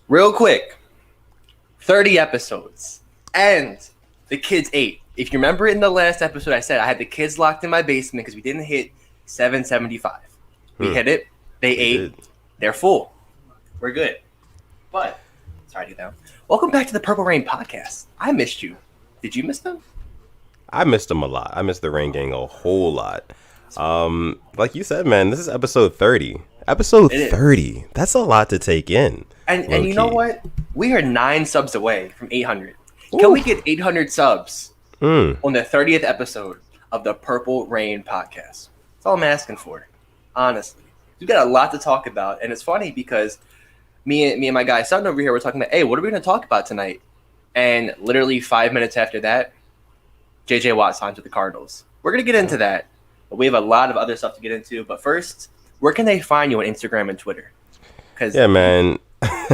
Real quick, 30 episodes, and the kids ate. If you remember in the last episode, I said I had the kids locked in my basement because we didn't hit 775. We hit it. They ate. They're full. We're good. But, sorry to get down. Welcome back to the Purple Rain podcast. I missed you. Did you miss them? I missed them a lot. I missed the Rain Gang a whole lot. Like you said, man, this is episode 30. Episode 30. That's a lot to take in. And you know what? We are 9 subs away from 800. Can we get 800 subs on the 30th episode of the Purple Rain podcast? That's all I'm asking for, honestly. We've got a lot to talk about, and it's funny because me and my guy Sutton over here were talking about, hey, what are we going to talk about tonight? And literally 5 minutes after that, J.J. Watt signs with the Cardinals. We're going to get into that, but we have a lot of other stuff to get into. But first, where can they find you on Instagram and Twitter? Because yeah, man,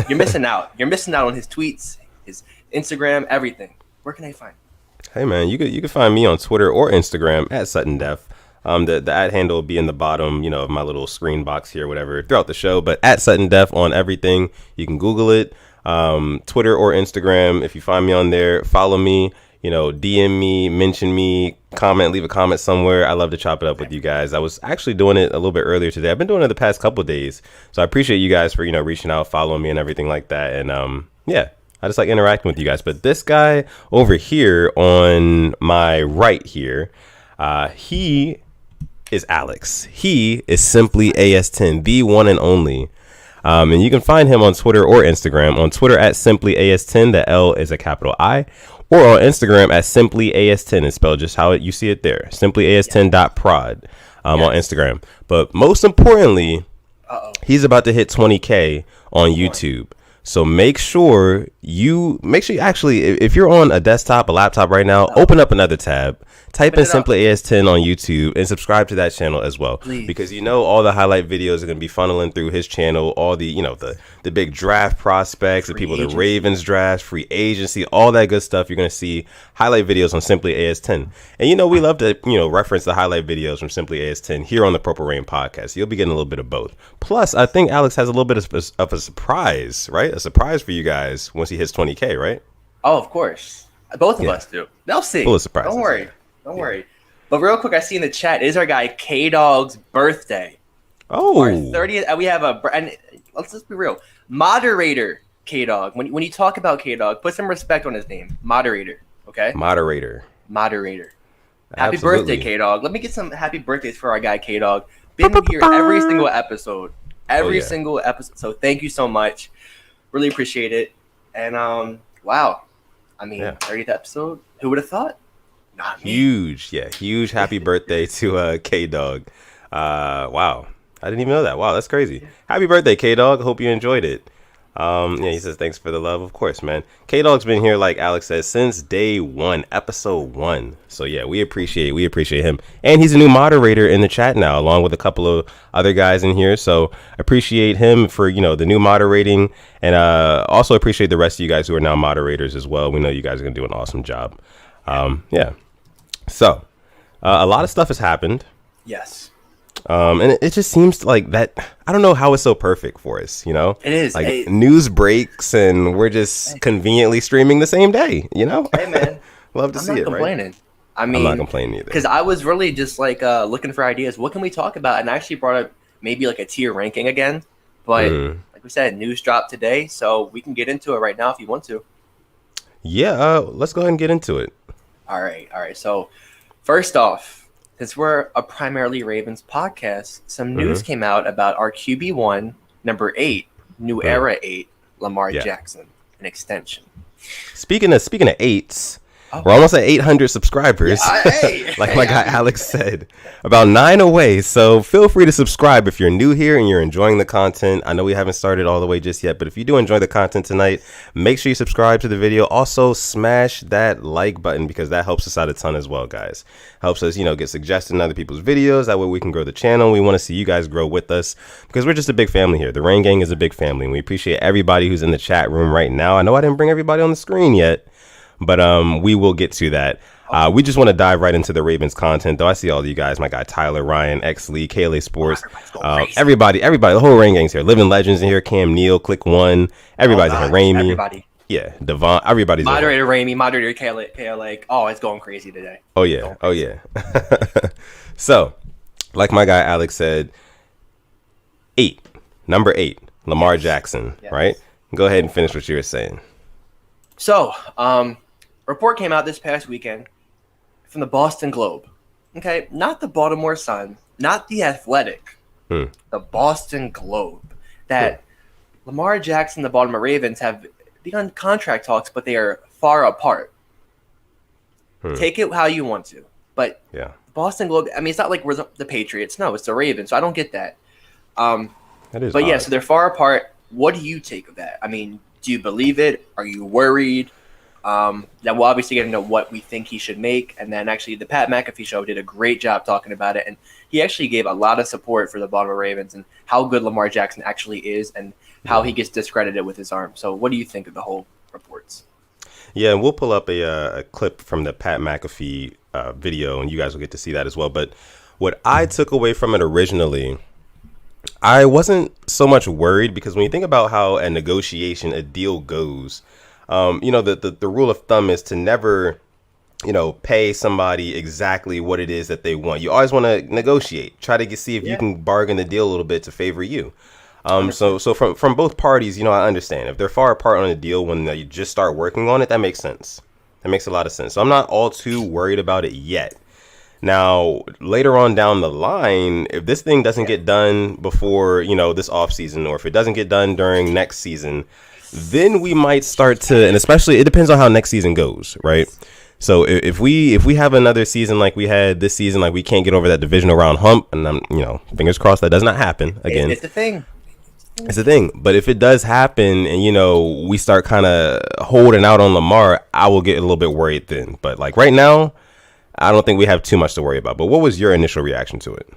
you're missing out. You're missing out on his tweets, his Instagram, everything. Where can they find you? Hey, man, you can find me on Twitter or Instagram at Sutton Def. The ad handle will be in the bottom, of my little screen box here, whatever, throughout the show. But at Sutton Def on everything. You can Google it, Twitter or Instagram. If you find me on there, follow me. DM me, mention me, leave a comment somewhere. I love to chop it up with you guys. I was actually doing it a little bit earlier today. I've been doing it the past couple of days. So I appreciate you guys for, reaching out, following me and everything like that. And I just like interacting with you guys. But this guy over here on my right here, he is Alex. He is simply AS10, the one and only. And you can find him on Twitter or Instagram. On Twitter at simply AS10, the L is a capital I. Or on Instagram at simply AS10. It's spelled just how you see it there. Simply AS10.prod on Instagram. But most importantly, he's about to hit 20K on YouTube. So make sure you actually, if you're on a desktop, a laptop right now, open up another tab, type in Simply AS10 on YouTube and subscribe to that channel as well. Please. Because all the highlight videos are going to be funneling through his channel, all the, the big draft prospects, the people, the Ravens draft, free agency, all that good stuff. You're going to see highlight videos on Simply AS10. And, we love to, reference the highlight videos from Simply AS10 here on the Purple Rain podcast. You'll be getting a little bit of both. Plus, I think Alex has a little bit of a surprise, right? A surprise for you guys once he hits 20K, right? Oh, of course. Both of us do. They'll see. Full of surprises. Don't worry. But real quick, I see in the chat is our guy K-Dog's birthday. Oh. Our 30th. We have and let's just be real. Moderator K-Dog. When you talk about K-Dog, put some respect on his name. Moderator. Okay? Moderator. Happy birthday, K-Dog. Let me get some happy birthdays for our guy K-Dog. Been here every single episode. Single episode. So thank you so much. Really appreciate it. And wow. 30th episode. Who would have thought? Not me. Huge happy birthday to K-Dog. Wow. I didn't even know that. Wow, that's crazy. Happy birthday, K-Dog. Hope you enjoyed it. He says thanks for the love. Of course, man. K-Dog's been here, like Alex says, since day 1, episode 1. So yeah, we appreciate him. And he's a new moderator in the chat now, along with a couple of other guys in here. So appreciate him for, the new moderating, and also appreciate the rest of you guys who are now moderators as well. We know you guys are gonna do an awesome job. So a lot of stuff has happened. Yes. And it just seems like that. I don't know how it's so perfect for us, It is. Like news breaks and we're just conveniently streaming the same day, Hey, man. Love to see it, complaining. Right? I'm not complaining either. Because I was really just looking for ideas. What can we talk about? And I actually brought up maybe like a tier ranking again. But like we said, news dropped today. So we can get into it right now if you want to. Yeah, let's go ahead and get into it. All right. So first off, since we're a primarily Ravens podcast, some news came out about our QB1, number 8, new era 8, Lamar Jackson, an extension. Speaking of 8s, we're almost at 800 subscribers. Like my guy Alex said, about 9 away. So feel free to subscribe if you're new here and you're enjoying the content. I know we haven't started all the way just yet, but if you do enjoy the content tonight, make sure you subscribe to the video. Also, smash that like button because that helps us out a ton as well, guys. Helps us, get suggested in other people's videos. That way we can grow the channel. We want to see you guys grow with us because we're just a big family here. The Rain Gang is a big family, and we appreciate everybody who's in the chat room right now. I know I didn't bring everybody on the screen yet, but we will get to that. We just want to dive right into the Ravens content, though. I see all of you guys, my guy Tyler, Ryan, X Lee, KLA Sports, everybody, the whole Rain gang's here. Living Legends in here, Cam Neal, Click One, everybody's in here, Ramey. Everybody. Yeah, Devon, everybody's moderator Ramey, moderator KLA. Oh, it's going crazy today. Oh yeah. So, like my guy Alex said, number 8, Lamar Jackson, right? Go ahead and finish what you were saying. So, report came out this past weekend from the Boston Globe. Okay, not the Baltimore Sun, not the Athletic, the Boston Globe. That Lamar Jackson and the Baltimore Ravens have begun contract talks, but they are far apart. Take it how you want to, but the Boston Globe. I mean, it's not like we're the Patriots. No, it's the Ravens. So I don't get that. That is but odd. yeah, so they're far apart. What do you take of that? I mean, do you believe it? Are you worried? That we'll obviously get into what we think he should make, and then actually the Pat McAfee show did a great job talking about it, and he actually gave a lot of support for the Baltimore Ravens and how good Lamar Jackson actually is, and how he gets discredited with his arm. So, what do you think of the whole reports? Yeah, and we'll pull up a clip from the Pat McAfee video, and you guys will get to see that as well. But what I took away from it originally, I wasn't so much worried, because when you think about how a negotiation, a deal goes, the rule of thumb is to never, pay somebody exactly what it is that they want. You always want to negotiate, try to see if you can bargain the deal a little bit to favor you. So from both parties, I understand if they're far apart on a deal when you just start working on it, that makes sense. That makes a lot of sense. So I'm not all too worried about it yet. Now, later on down the line, if this thing doesn't get done before, this offseason, or if it doesn't get done during next season, then we might start to, and especially it depends on how next season goes, right? So if we have another season like we had this season, like we can't get over that divisional round hump, and I'm, fingers crossed that does not happen again. It's the thing. It's the thing. But if it does happen and, we start kind of holding out on Lamar, I will get a little bit worried then. But like right now, I don't think we have too much to worry about. But what was your initial reaction to it?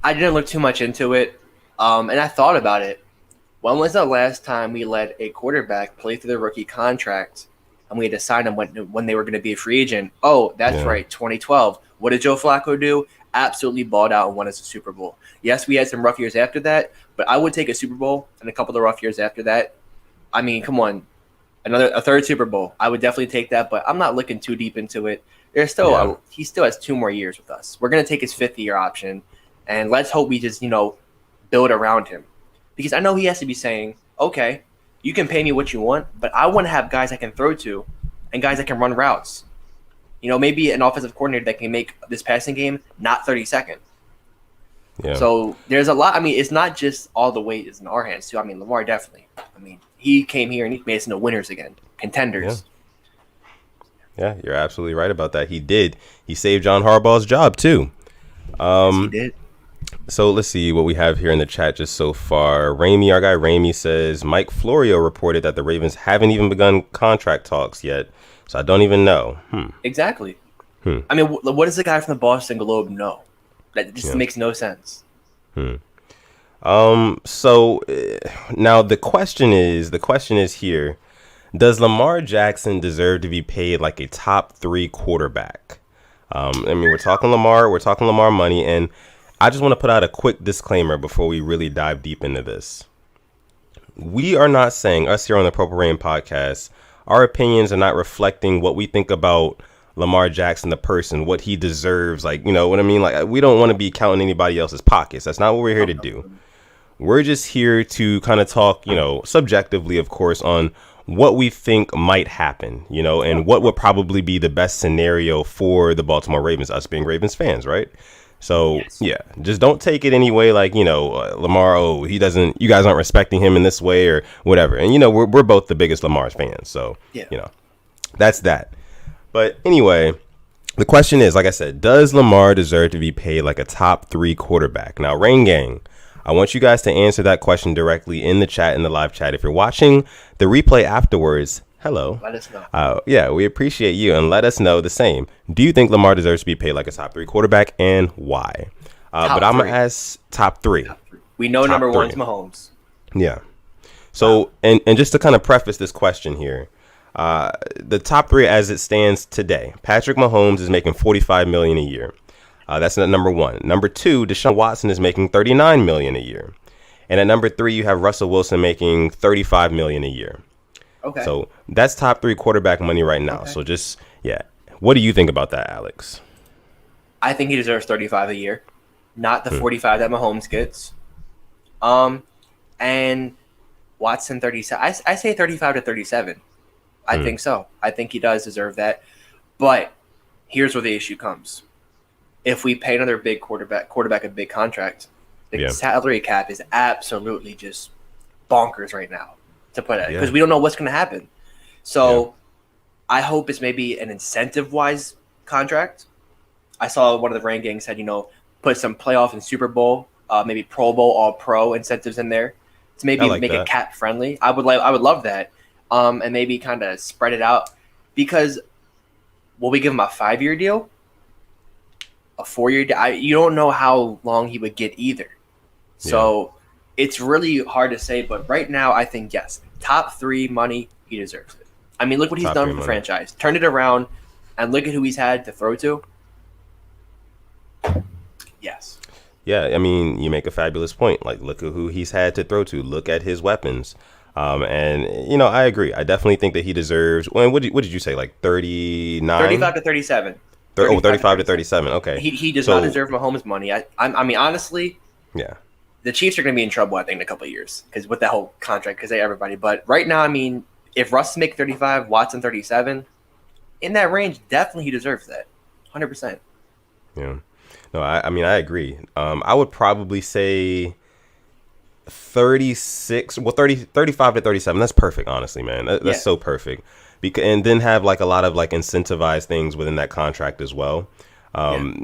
I didn't look too much into it. And I thought about it. When was the last time we let a quarterback play through the rookie contract and we had to sign him when they were going to be a free agent? Oh, that's right, 2012. What did Joe Flacco do? Absolutely balled out and won us a Super Bowl. Yes, we had some rough years after that, but I would take a Super Bowl and a couple of rough years after that. I mean, come on. A third Super Bowl. I would definitely take that, but I'm not looking too deep into it. There's still he still has 2 more years with us. We're going to take his 5th year option, and let's hope we just, build around him. Because I know he has to be saying, okay, you can pay me what you want, but I want to have guys I can throw to and guys that can run routes. Maybe an offensive coordinator that can make this passing game not 32nd. Yeah. So there's a lot. I mean, it's not just all the weight is in our hands, too. I mean, Lamar definitely. I mean, he came here and he made us into winners again, contenders. Yeah, you're absolutely right about that. He did. He saved John Harbaugh's job, too. Yes, he did. So let's see what we have here in the chat just so far. Ramey, our guy Ramey, says Mike Florio reported that the Ravens haven't even begun contract talks yet. So I don't even know. Exactly. I mean, what does the guy from the Boston Globe know? That just makes no sense. So now the question is here, does Lamar Jackson deserve to be paid like a top 3 quarterback? I mean, we're talking Lamar money, and I just want to put out a quick disclaimer before we really dive deep into this. We are not saying, us here on the Purple Rain podcast, our opinions are not reflecting what we think about Lamar Jackson, the person, what he deserves. Like, you know what I mean? Like, we don't want to be counting anybody else's pockets. That's not what we're here to do. We're just here to kind of talk, subjectively, of course, on what we think might happen, and what would probably be the best scenario for the Baltimore Ravens, us being Ravens fans, right? So, just don't take it anyway, like, Lamar, you guys aren't respecting him in this way or whatever. And, we're both the biggest Lamar fans. So, that's that. But anyway, the question is, like I said, does Lamar deserve to be paid like a top 3 quarterback? Now, Rain Gang, I want you guys to answer that question directly in the chat, in the live chat. If you're watching the replay afterwards, hello. Let us know. We appreciate you, and let us know the same. Do you think Lamar deserves to be paid like a top 3 quarterback, and why? But I'm going to ask top 3. We know top number 3. 1's Mahomes. Yeah. So, and just to kind of preface this question here, The top three as it stands today: Patrick Mahomes is making $45 million a year. That's number one. Number two, Deshaun Watson is making $39 million a year. And at number three, you have Russell Wilson making $35 million a year. Okay. So that's top three quarterback money right now. Okay. So just, yeah. What do you think about that, Alex? I think he deserves 35 a year, not the 45 that Mahomes gets. And Watson 37. I say 35 to 37. I think so. I think he does deserve that. But here's where the issue comes. If we pay another big quarterback a big contract, the salary cap is absolutely just bonkers right now, to put it, because we don't know what's going to happen. So I hope it's maybe an incentive-wise contract. I saw one of the rankings said, put some playoff and Super Bowl, maybe Pro Bowl, All-Pro incentives in there to maybe make it cap-friendly. I would love that, and maybe kind of spread it out, because will we give him a 5-year deal? A 4-year deal? You don't know how long he would get either. So it's really hard to say, but right now I think, yes, top three money, he deserves it. I mean, look what he's done for the franchise. Turned it around, and look at who he's had to throw to. Yes. Yeah, I mean, you make a fabulous point. Like, look at who he's had to throw to. Look at his weapons. And, I agree. I definitely think that he deserves – what did you say, like 39? 35 to 37. 35 to 37. Okay. He does not deserve Mahomes' money. I mean, honestly – yeah. The Chiefs are going to be in trouble, I think, in a couple of years because with that whole contract, because everybody. But right now, I mean, if Russ make 35, Watson 37, in that range, definitely he deserves that, 100%. Yeah, no, I mean, I agree. I would probably say 36, 35 to 37. That's perfect, honestly, man. That's so perfect. And then have like a lot of like incentivized things within that contract as well.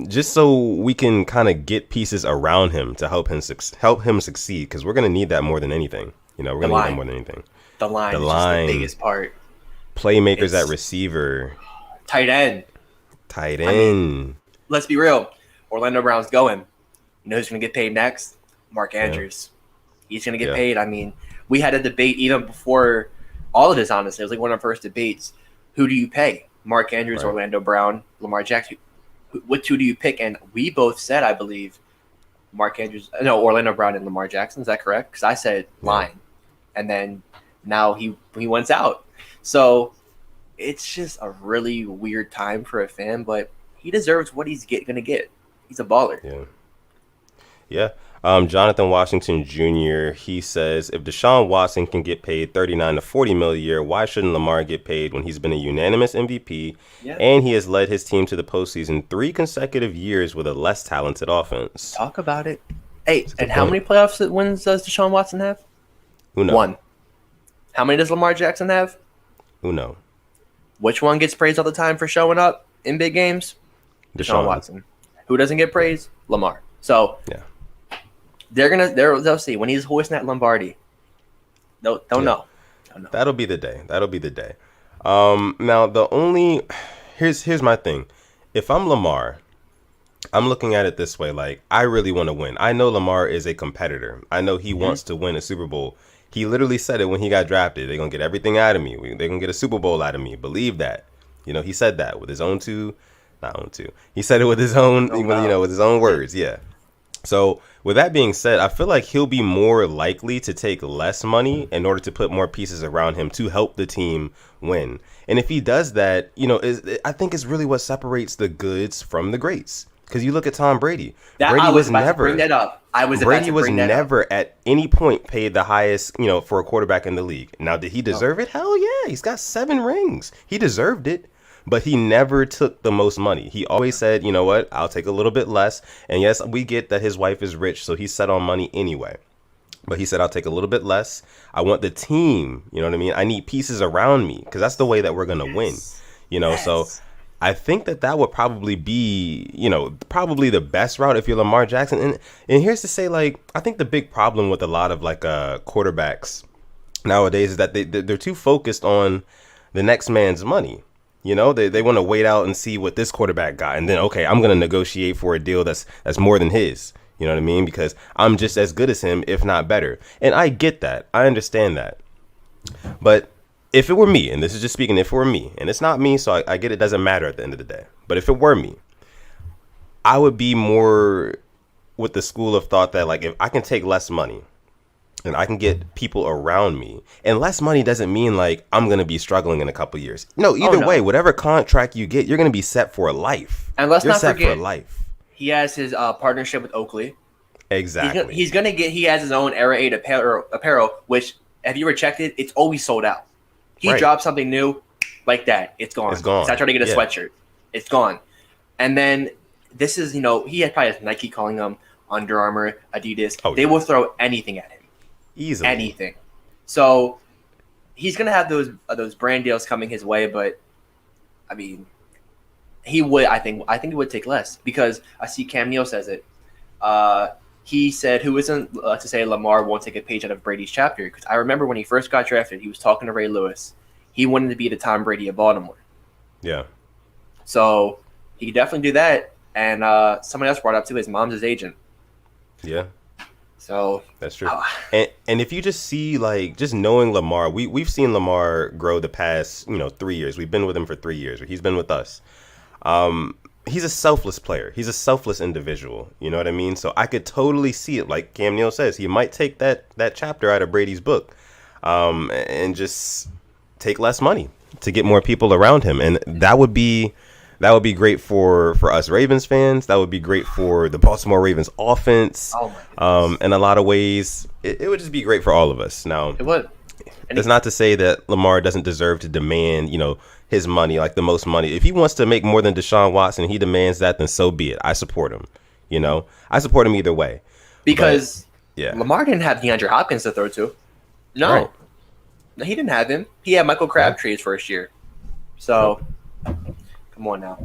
Just so we can kind of get pieces around him to help him succeed, because we're going to need that more than anything. We're going to need that more than anything. The line is just the biggest part. Playmakers at receiver. Tight end. I mean, let's be real. Orlando Brown's going. You know who's going to get paid next? Mark Andrews. He's going to get paid. I mean, we had a debate even before all of this, honestly. It was like one of our first debates. Who do you pay? Mark Andrews, Orlando Brown, Lamar Jackson. What two do you pick? And we both said, I believe, Orlando Brown and Lamar Jackson. Is that correct? Because I said line. And then now he went out. So it's just a really weird time for a fan, but he deserves what he's going to get. He's a baller. Yeah. Jonathan Washington Jr., he says, if Deshaun Watson can get paid $39 to $40 million a year, why shouldn't Lamar get paid when he's been a unanimous MVP and he has led his team to the postseason 3 consecutive years with a less talented offense? Talk about it. Hey, and how many playoffs wins does Deshaun Watson have? Who knows? 1. How many does Lamar Jackson have? Who knows? Which one gets praised all the time for showing up in big games? Deshaun Watson. Who doesn't get praised? Lamar. So they'll see when he's hoisting that Lombardi. Don't know. That'll be the day. Now here's my thing. If I'm Lamar, I'm looking at it this way. Like, I really want to win. I know Lamar is a competitor. I know he wants to win a Super Bowl. He literally said it when he got drafted. They're gonna get everything out of me. They're gonna get a Super Bowl out of me. Believe that. He said that with his own He said it with his own, with his own words. Yeah. So with that being said, I feel like he'll be more likely to take less money in order to put more pieces around him to help the team win. And if he does that, I think it's really what separates the goods from the greats. Because you look at Tom Brady. Brady was never at any point paid the highest, for a quarterback in the league. Now, did he deserve it? Hell yeah. He's got 7 rings. He deserved it. But he never took the most money. He always said, you know what, I'll take a little bit less. And yes, we get that his wife is rich, so he's set on money anyway. But he said, I'll take a little bit less. I want the team, you know what I mean? I need pieces around me because that's the way that we're going to win, So I think that would probably be, probably the best route if you're Lamar Jackson. And here's to say, like, I think the big problem with a lot of, like, quarterbacks nowadays is that they're too focused on the next man's money. They want to wait out and see what this quarterback got. And then, okay, I'm going to negotiate for a deal that's more than his. You know what I mean? Because I'm just as good as him, if not better. And I get that. I understand that. But if it were me, and this is just speaking, if it were me, and it's not me, so I get it doesn't matter at the end of the day. But if it were me, I would be more with the school of thought that, like, if I can take less money and I can get people around me, and less money doesn't mean like I'm going to be struggling in a couple years. No, either way, whatever contract you get, you're going to be set for life. And let's not forget, for life. He has his partnership with Oakley. Exactly. He's gonna get. He has his own Era 8 apparel, which, have you ever checked it? It's always sold out. He drops something new like that, it's gone. It's gone. So I tried to get a sweatshirt. It's gone. And then this is, he had probably has Nike calling him, Under Armour, Adidas. They will throw anything at him. Easily. Anything. So he's going to have those brand deals coming his way, but I mean, he would, I think he would take less, because I see Cam Neill says it. He said, who isn't to say Lamar won't take a page out of Brady's chapter? Because I remember when he first got drafted, he was talking to Ray Lewis. He wanted to be the Tom Brady of Baltimore. Yeah. So he could definitely do that. And someone else brought up, too, his mom's his agent. Yeah. So that's true. And if you just see, like, just knowing Lamar, we've seen Lamar grow the past, 3 years. We've been with him for 3 years. He's been with us. He's a selfless player. He's a selfless individual. You know what I mean? So I could totally see it. Like Cam Neill says, he might take that chapter out of Brady's book, and just take less money to get more people around him. And that would be great for us Ravens fans. That would be great for the Baltimore Ravens offense. Oh my goodness. In a lot of ways, it would just be great for all of us. Now, it would. That's not to say that Lamar doesn't deserve to demand, his money, like the most money. If he wants to make more than Deshaun Watson, he demands that, then so be it. I support him. I support him either way. Because Lamar didn't have DeAndre Hopkins to throw to. No. Right. No, he didn't have him. He had Michael Crabtree his first year. So, come on now.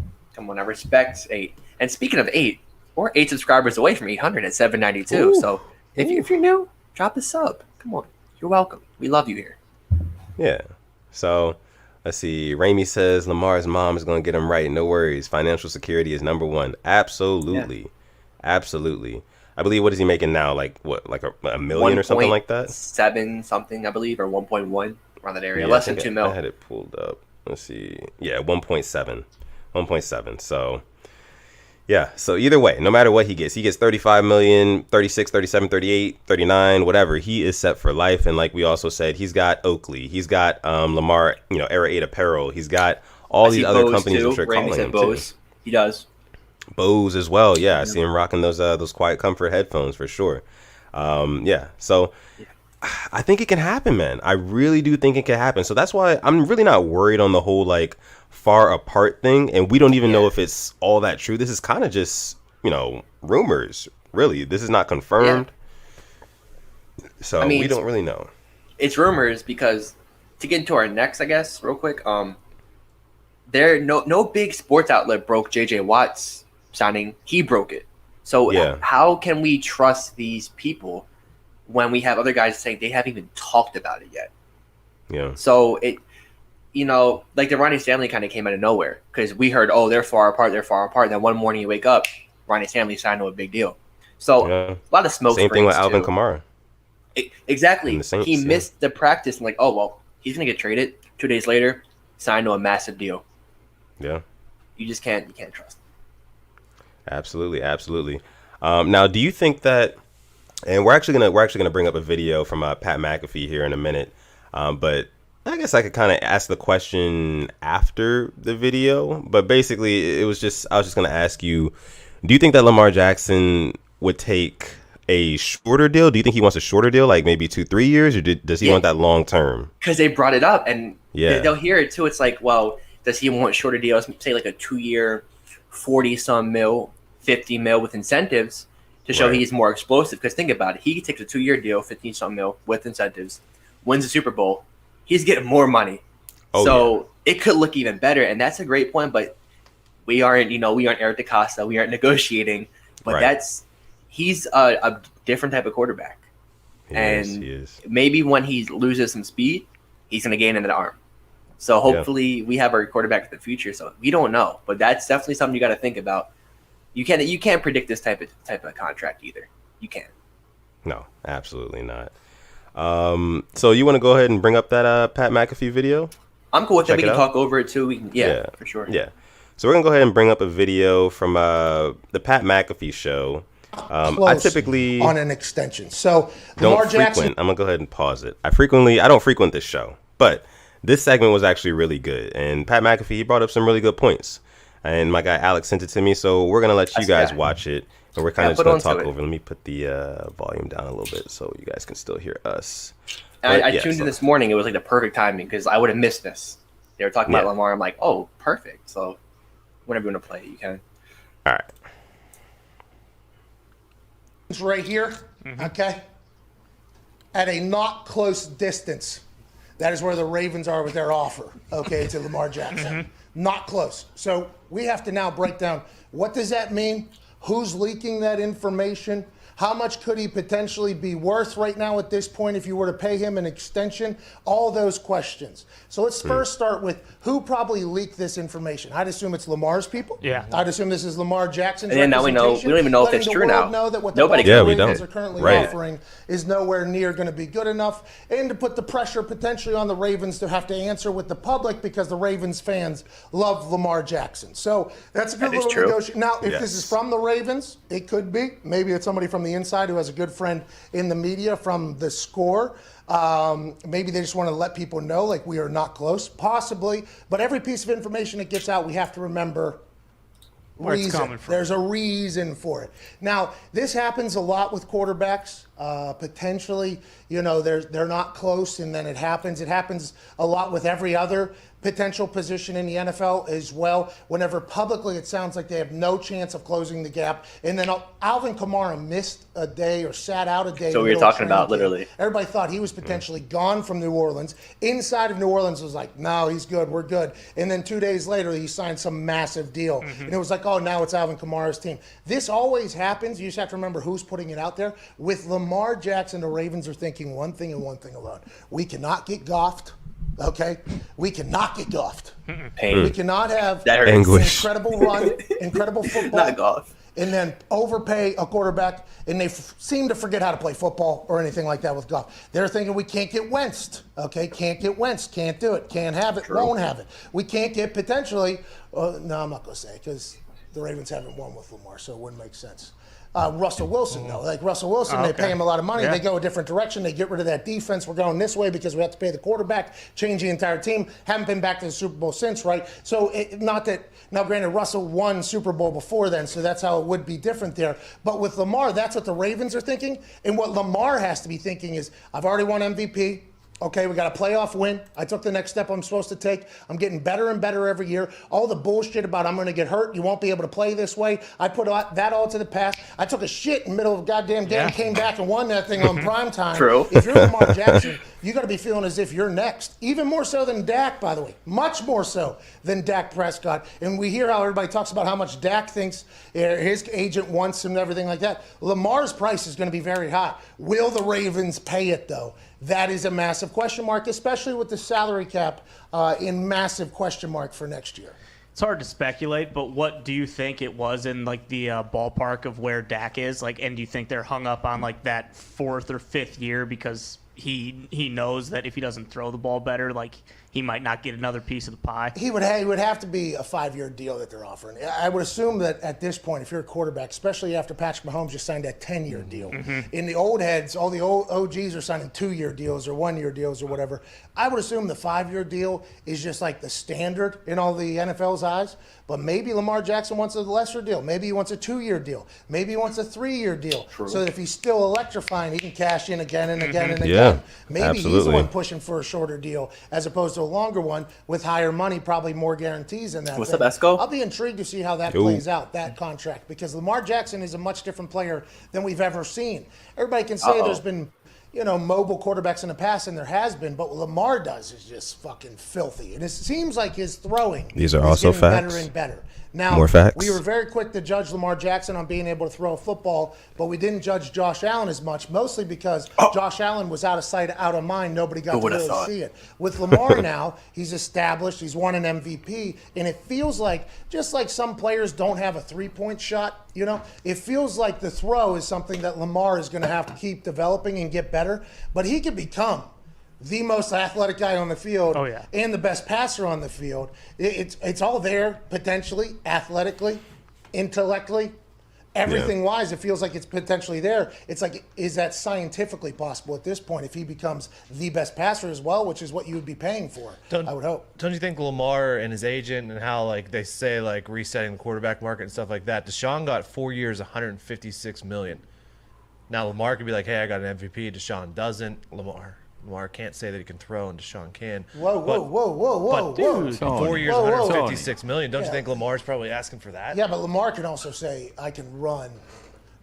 Respect 8. And speaking of 8, we're 8 subscribers away from 800 at 792. Ooh. So, if you're new, drop a sub. Come on. You're welcome. We love you here. Yeah. So, let's see. Ramey says Lamar's mom is going to get him right. No worries. Financial security is number one. Absolutely. Yeah. Absolutely. I believe, what is he making now? Like what? Like a million or something like that? 7 something, I believe, or 1.1 around that area. Yeah, less than 2 mil. I had it pulled up. Let's see. Yeah, 1.7. 1.7. So, yeah. So either way, no matter what he gets 35 million, 36, 37, 38, 39, whatever. He is set for life. And like we also said, he's got Oakley. He's got Lamar, Era 8 apparel. He's got all these other companies which are calling him too. He does. Bose as well. Yeah, I see him rocking those Quiet Comfort headphones for sure. Yeah. So I think it can happen, man. I really do think it can happen. So that's why I'm really not worried on the whole like far apart thing. And we don't even know if it's all that true. This is kind of just, rumors. Really, this is not confirmed. Yeah. So we don't really know. It's rumors because, to get into our next, I guess, real quick. No big sports outlet broke JJ Watt's signing. He broke it. So how can we trust these people when we have other guys saying they haven't even talked about it yet? Yeah. So it, like the Ronnie Stanley kind of came out of nowhere because we heard, they're far apart. Then one morning you wake up, Ronnie Stanley signed to a big deal. So a lot of smoke. Same thing with Alvin Kamara. Exactly. He missed the practice and he's gonna get traded. 2 days later, signed to a massive deal. Yeah. You can't trust them. Absolutely. Now, do you think that, and we're actually gonna bring up a video from Pat McAfee here in a minute, but I guess I could kind of ask the question after the video. But basically, I was just gonna ask you, do you think that Lamar Jackson would take a shorter deal? Do you think he wants a shorter deal, like maybe 2-3 years, or does he want that long term? Because they brought it up, and they'll hear it too. It's like, well, does he want shorter deals? Say like a 2-year, 40-some mil, 50 mil with incentives to show he's more explosive. Because think about it, he takes a 2-year deal, 15-some mil with incentives, wins the Super Bowl, he's getting more money. It could look even better, and that's a great point. But we aren't Eric DeCosta, we aren't negotiating. But he's a different type of quarterback, he is. Maybe when he loses some speed, he's going to gain in the arm. So hopefully we have our quarterback for the future. So we don't know, but that's definitely something you got to think about. You can't predict this type of contract either. You can't. No, absolutely not. So you want to go ahead and bring up that Pat McAfee video? I'm cool with that. We can talk over it too. Yeah, for sure. Yeah. So we're gonna go ahead and bring up a video from the Pat McAfee show. I typically on an extension. So Lamar Jackson. I'm gonna go ahead and pause it. I don't frequent this show, but this segment was actually really good. And Pat McAfee, he brought up some really good points. And my guy Alex sent it to me, so we're gonna let you guys watch it, and we're kind of just gonna talk over. Let me put the volume down a little bit so you guys can still hear us. I tuned in this morning. It was like the perfect timing because I would have missed this. They were talking about Lamar. I'm like, oh, perfect. So whenever you want to play it, you can. All right. It's right here, okay? At a not close distance. That is where the Ravens are with their offer, okay, to Lamar Jackson. Not close. So we have to now break down, what does that mean? Who's leaking that information? How much could he potentially be worth right now at this point if you were to pay him an extension? All those questions. So let's first start with who probably leaked this information. I'd assume it's Lamar's people. Yeah. I'd assume this is Lamar Jackson's. And then now we know. We don't even know if it's true now. Know that what Nobody. The we don't. Ravens are currently offering is nowhere near going to be good enough, and to put the pressure potentially on the Ravens to have to answer with the public because the Ravens fans love Lamar Jackson. So that's a good little negotiation. Now, if this is from the Ravens, it could be. Maybe it's somebody from the inside who has a good friend in the media from the Score. Maybe they just want to let people know, like, we are not close, possibly. But every piece of information that gets out, we have to remember where it's coming from. There's a reason for it. Now, this happens a lot with quarterbacks. Potentially, they're not close, and then it happens. It happens a lot with every other potential position in the NFL as well. Whenever publicly it sounds like they have no chance of closing the gap. And then Alvin Kamara missed a day or sat out a day. So we were talking about literally. Everybody thought he was potentially gone from New Orleans. Inside of New Orleans was like, no, he's good, we're good. And then 2 days later, he signed some massive deal. And it was like, oh, now it's Alvin Kamara's team. This always happens. You just have to remember who's putting it out there. With Lamar Jackson, the Ravens are thinking one thing and one thing alone. We cannot get goffed. Okay, we cannot get goffed. Pain. We cannot have anguish. Incredible run, incredible football, not golf, and then overpay a quarterback, and they seem to forget how to play football or anything like that with Goff. They're thinking we can't get Wentz. Okay, can't get Wentz, can't do it, can't have it, won't have it. We can't get potentially. No, I'm not going to say it because the Ravens haven't won with Lamar, so it wouldn't make sense. Russell Wilson, though. Like Russell Wilson, they pay him a lot of money. They go a different direction. They get rid of that defense. We're going this way because we have to pay the quarterback, change the entire team. Haven't been back to the Super Bowl since, right? So not that – now, granted, Russell won Super Bowl before then, so that's how it would be different there. But with Lamar, that's what the Ravens are thinking. And what Lamar has to be thinking is, I've already won MVP. Okay, we got a playoff win. I took the next step I'm supposed to take. I'm getting better and better every year. All the bullshit about I'm going to get hurt, you won't be able to play this way, I put that all to the past. I took a shit in the middle of a goddamn game, came back and won that thing on prime time. True. If you're Lamar Jackson, you got to be feeling as if you're next. Even more so than Dak, by the way. Much more so than Dak Prescott. And we hear how everybody talks about how much Dak thinks his agent wants him and everything like that. Lamar's price is going to be very high. Will the Ravens pay it, though? That is a massive question mark, especially with the salary cap in massive question mark for next year. It's hard to speculate, but what do you think it was in like the ballpark of where Dak is? Like, and do you think they're hung up on like that fourth or fifth year because he knows that if he doesn't throw the ball better, like he might not get another piece of the pie? He would have to be a 5-year deal that they're offering. I would assume that at this point, if you're a quarterback, especially after Patrick Mahomes just signed that 10-year deal. In the old heads, all the old OGs are signing 2-year deals or 1-year deals or whatever. I would assume the 5-year deal is just like the standard in all the NFL's eyes. But maybe Lamar Jackson wants a lesser deal. Maybe he wants a 2-year deal. Maybe he wants a 3-year deal. True. So that if he's still electrifying, he can cash in again and again and again. Maybe he's the one pushing for a shorter deal as opposed to a longer one with higher money, probably more guarantees in that. What's up, Esco? I'll be intrigued to see how that plays out, that contract, because Lamar Jackson is a much different player than we've ever seen. Everybody can say there's been mobile quarterbacks in the past, and there has been, but what Lamar does is just fucking filthy. And it seems like his throwing These are also getting facts. better and better. Now, More facts. we were very quick to judge Lamar Jackson on being able to throw a football, but we didn't judge Josh Allen as much, mostly because Josh Allen was out of sight, out of mind. Nobody got to really see it. With Lamar now, he's established. He's won an MVP, and it feels like, just like some players don't have a three-point shot, it feels like the throw is something that Lamar is going to have to keep developing and get better, but he could become the most athletic guy on the field and the best passer on the field. It's all there, potentially, athletically, intellectually, everything-wise. It feels like it's potentially there. It's like, is that scientifically possible at this point if he becomes the best passer as well, which is what you would be paying for, I would hope. Don't you think Lamar and his agent and how, they say, resetting the quarterback market and stuff like that, Deshaun got 4 years, $156 million. Now, Lamar could be like, hey, I got an MVP. Deshaun doesn't. Lamar can't say that he can throw, and Deshaun can. Whoa. Dude, 4 years, $156 million. Don't you think Lamar's probably asking for that? Yeah, but Lamar can also say, I can run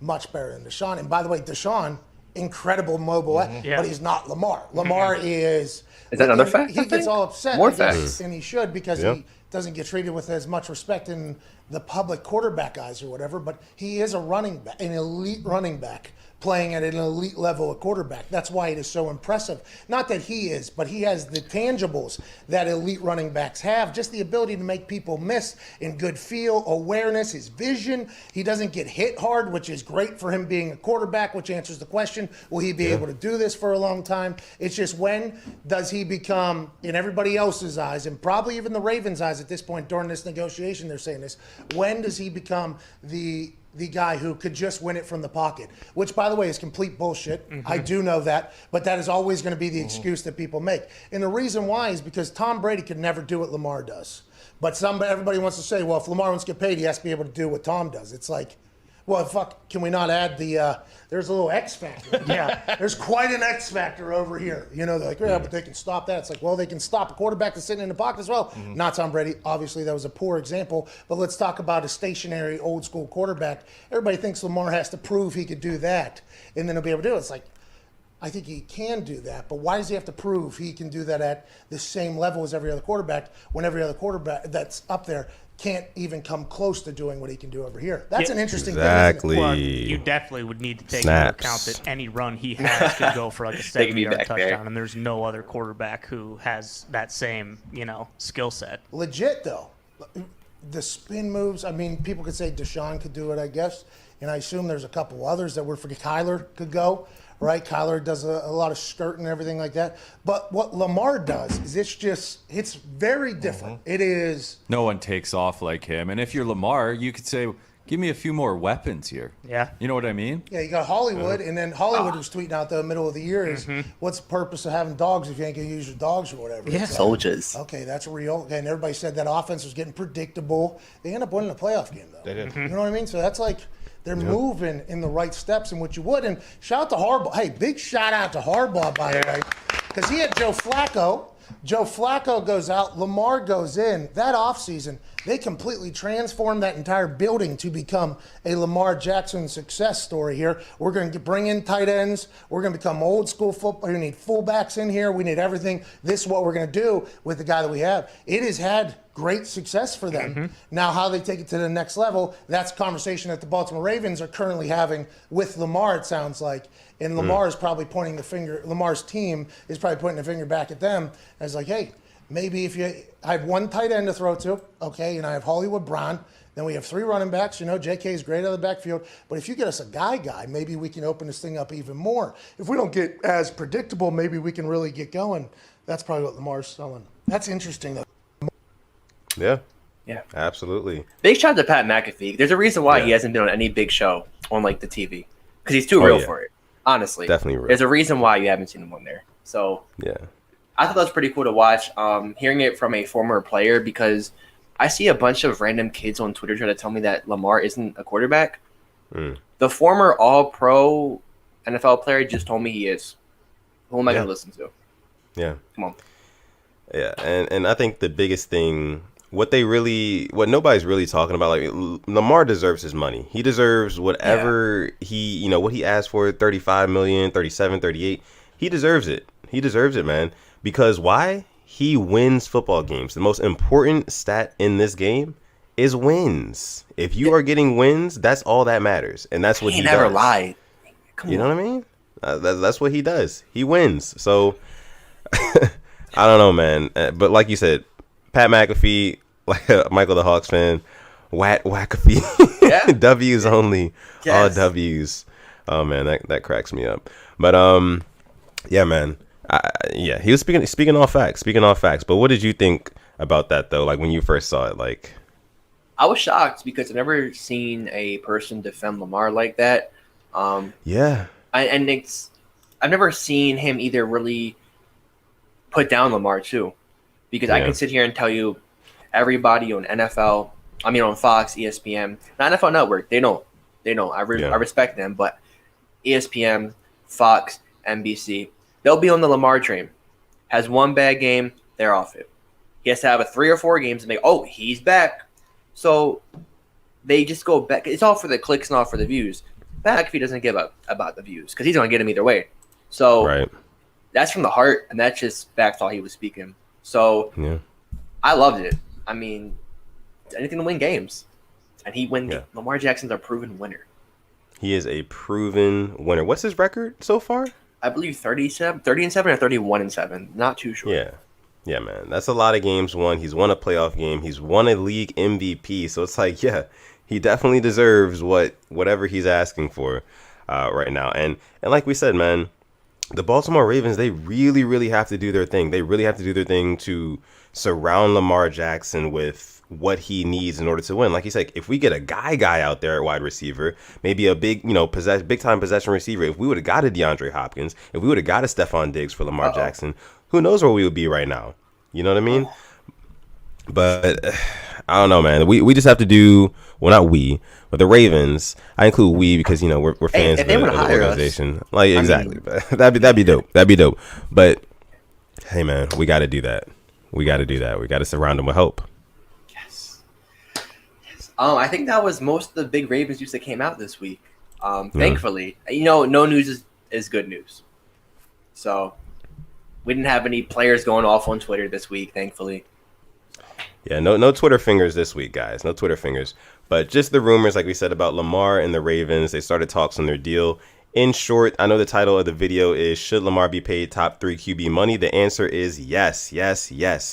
much better than Deshaun. And by the way, Deshaun, incredible mobile, but he's not Lamar. Lamar is... Is that another fact? He gets all upset. More facts. And he should, because he doesn't get treated with as much respect in the public quarterback eyes or whatever, but he is a running back, an elite running back, playing at an elite level of quarterback. That's why it is so impressive. Not that he is, but he has the tangibles that elite running backs have, just the ability to make people miss in good feel, awareness, his vision. He doesn't get hit hard, which is great for him being a quarterback, which answers the question, will he be able to do this for a long time? It's just, when does he become, in everybody else's eyes, and probably even the Ravens' eyes at this point during this negotiation, they're saying this, when does he become the guy who could just win it from the pocket, which, by the way, is complete bullshit. I do know that, but that is always going to be the excuse that people make. And the reason why is because Tom Brady could never do what Lamar does. But everybody wants to say, well, if Lamar wants to get paid, he has to be able to do what Tom does. It's like, well, can we not add there's a little X factor. There's quite an X factor over here. They're like, but they can stop that. It's like, well, they can stop a quarterback that's sitting in the pocket as well. Not Tom Brady. Obviously, that was a poor example. But let's talk about a stationary, old school quarterback. Everybody thinks Lamar has to prove he could do that, and then he'll be able to do it. It's like, I think he can do that, but why does he have to prove he can do that at the same level as every other quarterback when every other quarterback that's up there can't even come close to doing what he can do over here? That's an interesting thing. Well, you definitely would need to take into account that any run he has could go for like a 70-yard touchdown, and there's no other quarterback who has that same, skill set. Legit, though. The spin moves, people could say Deshaun could do it, I guess, and I assume there's a couple others that we're forgetting. Kyler could go. Right, Kyler does a lot of skirt and everything like that. But what Lamar does is it's very different. It is. No one takes off like him. And if you're Lamar, you could say, give me a few more weapons here. Yeah. You know what I mean? Yeah, you got Hollywood, and then Hollywood was tweeting out the middle of the year is, what's the purpose of having dogs if you ain't going to use your dogs or whatever? Yeah. Soldiers. Okay, that's real. Okay, and everybody said that offense was getting predictable. They end up winning a playoff game, though. They did. You know what I mean? So that's like, they're moving in the right steps in which you would. And shout out to Harbaugh. Hey, big shout out to Harbaugh, by the way, because he had Joe Flacco. Joe Flacco goes out, Lamar goes in. That offseason, they completely transformed that entire building to become a Lamar Jackson success story here. We're going to bring in tight ends. We're going to become old school football. We need fullbacks in here. We need everything. This is what we're going to do with the guy that we have. It has had great success for them. Now, how they take it to the next level, that's a conversation that the Baltimore Ravens are currently having with Lamar, it sounds like. And Lamar is probably pointing the finger, Lamar's team is probably pointing the finger back at them as like, hey, maybe I have one tight end to throw to, okay, and I have Hollywood Brown. Then we have three running backs. JK is great out of the backfield. But if you get us a guy, maybe we can open this thing up even more. If we don't get as predictable, maybe we can really get going. That's probably what Lamar's selling. That's interesting, though. Yeah, absolutely. Big shout out to Pat McAfee. There's a reason why he hasn't been on any big show on the TV, because he's too real for it. Honestly, definitely real. There's a reason why you haven't seen him on there. So I thought that was pretty cool to watch. Hearing it from a former player, because I see a bunch of random kids on Twitter try to tell me that Lamar isn't a quarterback. The former All-Pro NFL player just told me he is. Who am I going to listen to? Yeah, come on. Yeah, and I think the biggest thing, what nobody's really talking about, like, Lamar deserves his money. He deserves whatever what he asked for, 35 million, 37, 38. He deserves it. He deserves it, man. Because why? He wins football games. The most important stat in this game is wins. If you are getting wins, that's all that matters, and that's what he never does. lied. Come You on. know what I mean? That's what he does. He wins. So I don't know, man. But like you said, Pat McAfee, like Michael the Hawks fan, Wackafee. Yeah. W's only. Yes. All W's. Oh man, that cracks me up. But yeah, man. Yeah, he was speaking all facts. But what did you think about that though? Like when you first saw it, like I was shocked because I've never seen a person defend Lamar like that. yeah. I've never seen him either really put down Lamar too, because I can sit here and tell you everybody on on Fox, ESPN, not NFL Network, they know. I respect them, but ESPN, Fox, NBC, they'll be on the Lamar train. Has one bad game, they're off it. He has to have 3 or 4 games and he's back. So they just go back. It's all for the clicks and all for the views. Back if he doesn't give up about the views because he's going to get them either way. So that's from the heart, and that's just back to all he was speaking. So I loved it. I mean, anything to win games. And he wins. Yeah. Lamar Jackson's a proven winner. He is a proven winner. What's his record so far? I believe 30-7 or 31-7. Not too sure. Yeah. Yeah, man. That's a lot of games won. He's won a playoff game. He's won a league MVP. So it's like, yeah, he definitely deserves whatever he's asking for right now. And like we said, man, the Baltimore Ravens, they really, really have to do their thing. They really have to do their thing to surround Lamar Jackson with what he needs in order to win. Like you said, if we get a guy out there at wide receiver, maybe a big, big time possession receiver, if we would have got a DeAndre Hopkins, if we would have got a Stephon Diggs for Lamar Jackson, who knows where we would be right now? You know what I mean? But I don't know, man. We just have to do, well, not we, but the Ravens. I include we because we're fans of the organization. Like exactly, that'd be dope. That'd be dope. But hey, man, we got to do that. We got to surround them with hope. Yes. I think that was most of the big Ravens news that came out this week. Thankfully, no news is good news. So we didn't have any players going off on Twitter this week, thankfully. Yeah, no Twitter fingers this week, guys. No Twitter fingers. But just the rumors, like we said, about Lamar and the Ravens. They started talks on their deal. In short, I know the title of the video is, should Lamar be paid top 3 QB money? The answer is yes.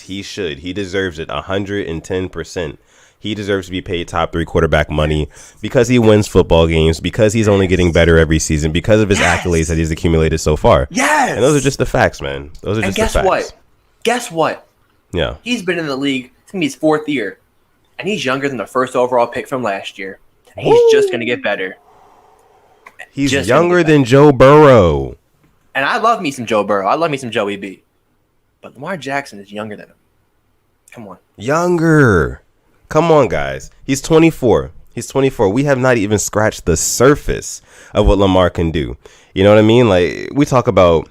He should. He deserves it 110%. He deserves to be paid top 3 quarterback money because he wins football games, because he's only getting better every season, because of his accolades that he's accumulated so far. Yes. And those are just the facts, man. Those are just the facts. Guess what? Yeah. He's been in the league. It's going to be his 4th year. And he's younger than the first overall pick from last year. And he's just going to get better. He's younger than Joe Burrow. And I love me some Joe Burrow. I love me some Joey B. But Lamar Jackson is younger than him. Come on. Younger. Come on, guys. He's 24. We have not even scratched the surface of what Lamar can do. You know what I mean? Like, we talk about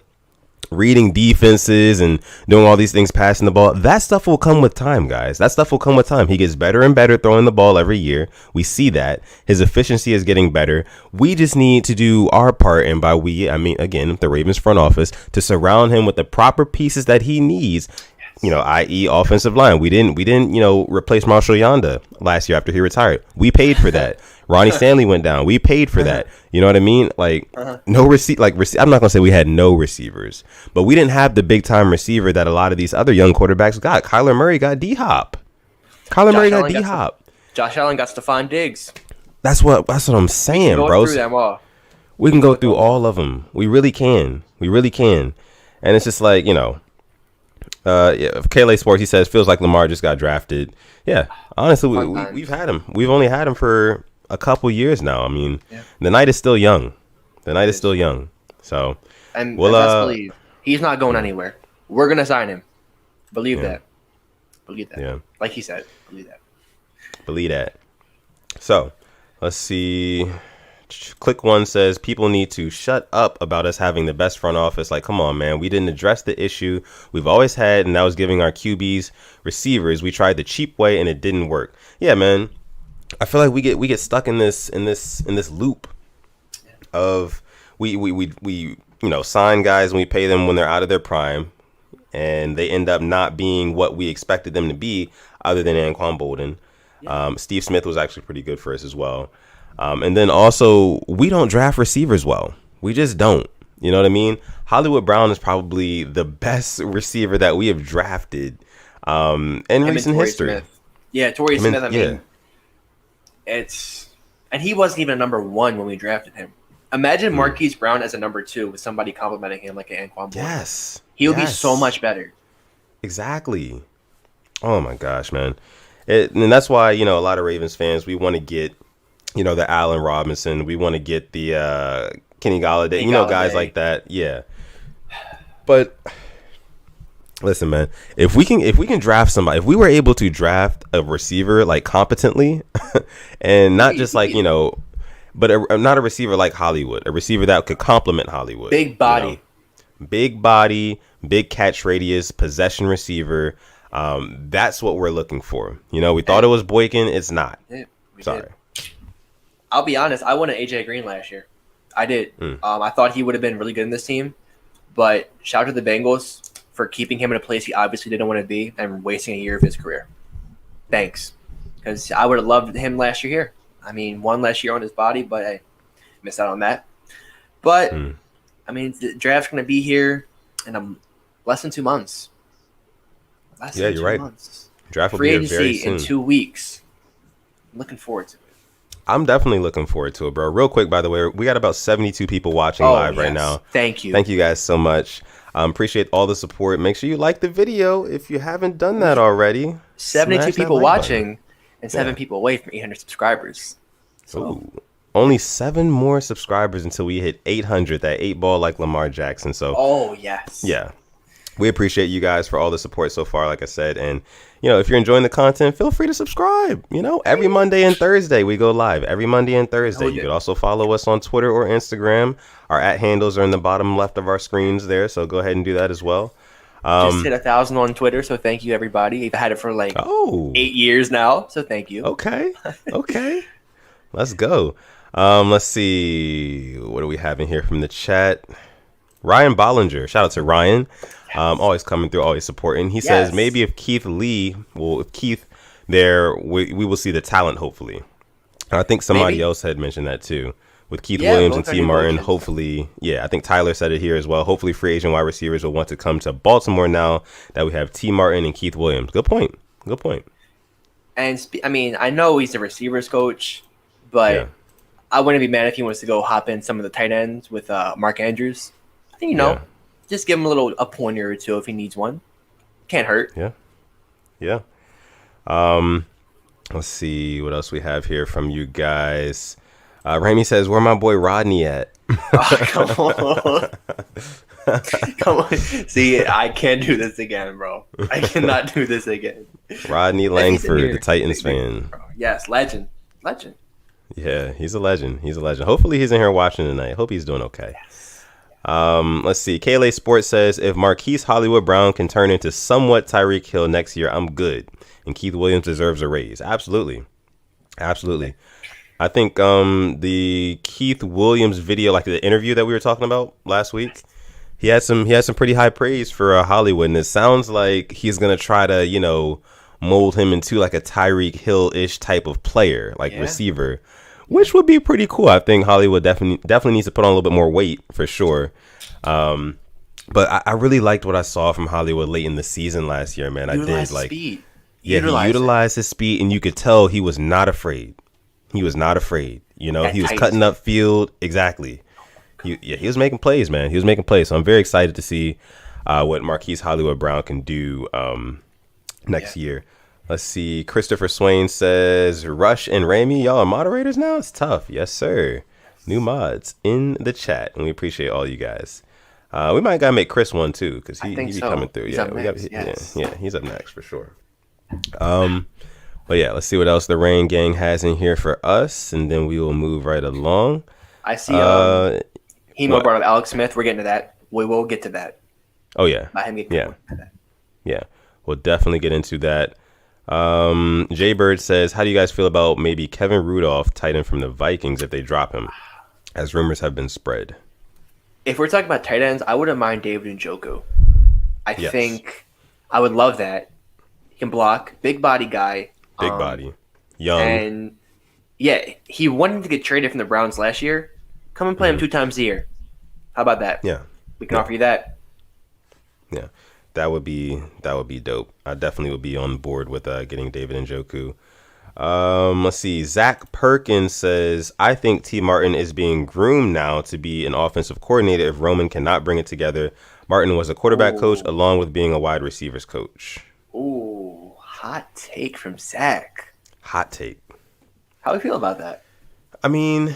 reading defenses and doing all these things, passing the ball. That stuff will come with time, guys. That stuff will come with time. He gets better and better throwing the ball every year. We see that. His efficiency is getting better. We just need to do our part, and by we, I mean, again, the Ravens front office, to surround him with the proper pieces that he needs, i.e. offensive line. We didn't, replace Marshall Yanda last year after he retired. We paid for that. Ronnie Stanley went down. We paid for that. You know what I mean? Like, no receipt. Like, I'm not gonna say we had no receivers, but we didn't have the big time receiver that a lot of these other young quarterbacks got. Kyler Murray got D-Hop. Josh Allen got Stephon Diggs. That's what I'm saying, bro. We can go through all of them. We really can. And it's just like, Kayla Sports, he says, feels like Lamar just got drafted. Yeah, honestly, we've had him. We've only had him for a couple years now. I mean, the night is still young. So, and let's believe he's not going anywhere. We're gonna sign him. Believe that. Yeah. Like he said, believe that. So, let's see. Click One says people need to shut up about us having the best front office. Like, come on, man. We didn't address the issue we've always had, and that was giving our QBs receivers. We tried the cheap way, and it didn't work. Yeah, man. I feel like we get stuck in this loop of we sign guys and we pay them when they're out of their prime, and they end up not being what we expected them to be, other than Anquan Bolden. Steve Smith was actually pretty good for us as well. And then also, we don't draft receivers well. We just don't. You know what I mean? Hollywood Brown is probably the best receiver that we have drafted in recent history. Smith. Yeah, Torrey Smith. I mean, and he wasn't even a number 1 when we drafted him. Imagine Marquise Brown as a number 2 with somebody complimenting him like an Anquan Boyd. Yes. He would be so much better. Exactly. Oh, my gosh, man. And that's why, a lot of Ravens fans, we want to get, the Allen Robinson. We want to get the Kenny Golladay, guys like that. Yeah. But listen, man, if we can draft somebody, if we were able to draft a receiver like competently and not just like, but not a receiver like Hollywood, a receiver that could complement Hollywood. Big body, big catch radius, possession receiver. That's what we're looking for. We thought it was Boykin. It's not. Sorry. I'll be honest. I wanted AJ Green last year. I did. I thought he would have been really good in this team, but shout out to the Bengals for keeping him in a place he obviously didn't want to be and wasting a year of his career. Thanks, because I would have loved him last year here. I mean, one last year on his body, but I missed out on that. But I mean, the draft's going to be here in less than 2 months. You're right. Draft will Free be here very agency soon. in 2 weeks. I'm looking forward to it. I'm definitely looking forward to it, bro. Real quick, by the way, we got about 72 people watching live right now. Thank you. Thank you guys so much. Appreciate all the support. Make sure you like the video if you haven't done that already. 72 people watching and 7 people away from 800 subscribers. So. Only 7 more subscribers until we hit 800, that 8 ball like Lamar Jackson. So, oh, yes. Yeah. We appreciate you guys for all the support so far, like I said. And, if you're enjoying the content, feel free to subscribe. Every Monday and Thursday we go live. Every Monday and Thursday. You could also follow us on Twitter or Instagram. Our @handles are in the bottom left of our screens there. So go ahead and do that as well. Just hit 1,000 on Twitter. So thank you, everybody. You've had it for 8 years now. So thank you. Okay. Let's go. Let's see. What do we have in here from the chat? Ryan Bollinger. Shout out to Ryan. Always coming through, always supporting. He says maybe if Keith there, we will see the talent, hopefully. And I think somebody else had mentioned that too. With Keith Williams and T. Martin, hopefully. Yeah, I think Tyler said it here as well. Hopefully free agent wide receivers will want to come to Baltimore now that we have T. Martin and Keith Williams. Good point. And I know he's the receivers coach, but I wouldn't be mad if he wants to go hop in some of the tight ends with Mark Andrews. I think, just give him a pointer or two if he needs one. Can't hurt. Yeah. Let's see what else we have here from you guys. Ramy says, where my boy Rodney at? Come on. Come on. See, I can't do this again, bro. I cannot do this again. Rodney Langford, the Titans fan. Yes, legend. Yeah, he's a legend. Hopefully he's in here watching tonight. Hope he's doing okay. Yes. Let's see. KLA Sports says, if Marquise Hollywood Brown can turn into somewhat Tyreek Hill next year, I'm good. And Keith Williams deserves a raise. Absolutely. I think the Keith Williams video, like the interview that we were talking about last week, he had some pretty high praise for Hollywood, and it sounds like he's gonna try to mold him into like a Tyreek Hill-ish type of player, receiver, which would be pretty cool. I think Hollywood definitely needs to put on a little bit more weight for sure. But I really liked what I saw from Hollywood late in the season last year, man. Speed. He utilized his speed, and you could tell he was not afraid. He was cutting up field. Exactly. He was making plays, man. So I'm very excited to see what Marquise Hollywood Brown can do next year. Let's see. Christopher Swain says, Rush and Ramey, y'all are moderators now? It's tough. Yes, sir. New mods in the chat, and we appreciate all you guys. We might gotta make Chris one too, because he be coming through. He's up next, he's up next for sure. But yeah, let's see what else the Rain Gang has in here for us, and then we will move right along. I see. Hemo brought up Alex Smith. We're getting to that. We will get to that. Oh yeah. Yeah. We'll definitely get into that. Jay Bird says, how do you guys feel about maybe Kevin Rudolph, tight end from the Vikings, if they drop him, as rumors have been spread? If we're talking about tight ends, I wouldn't mind David Njoku. I think I would love that. He can block, big body guy. Big body. Young. And yeah, he wanted to get traded from the Browns last year. Come and play him 2 times a year. How about that? Yeah. We can offer you that. Yeah. That would be dope. I definitely would be on board with getting David Njoku. Let's see. Zach Perkins says, I think T. Martin is being groomed now to be an offensive coordinator if Roman cannot bring it together. Martin was a quarterback coach along with being a wide receivers coach. Ooh, hot take from Zach. Hot take. How do you feel about that? I mean,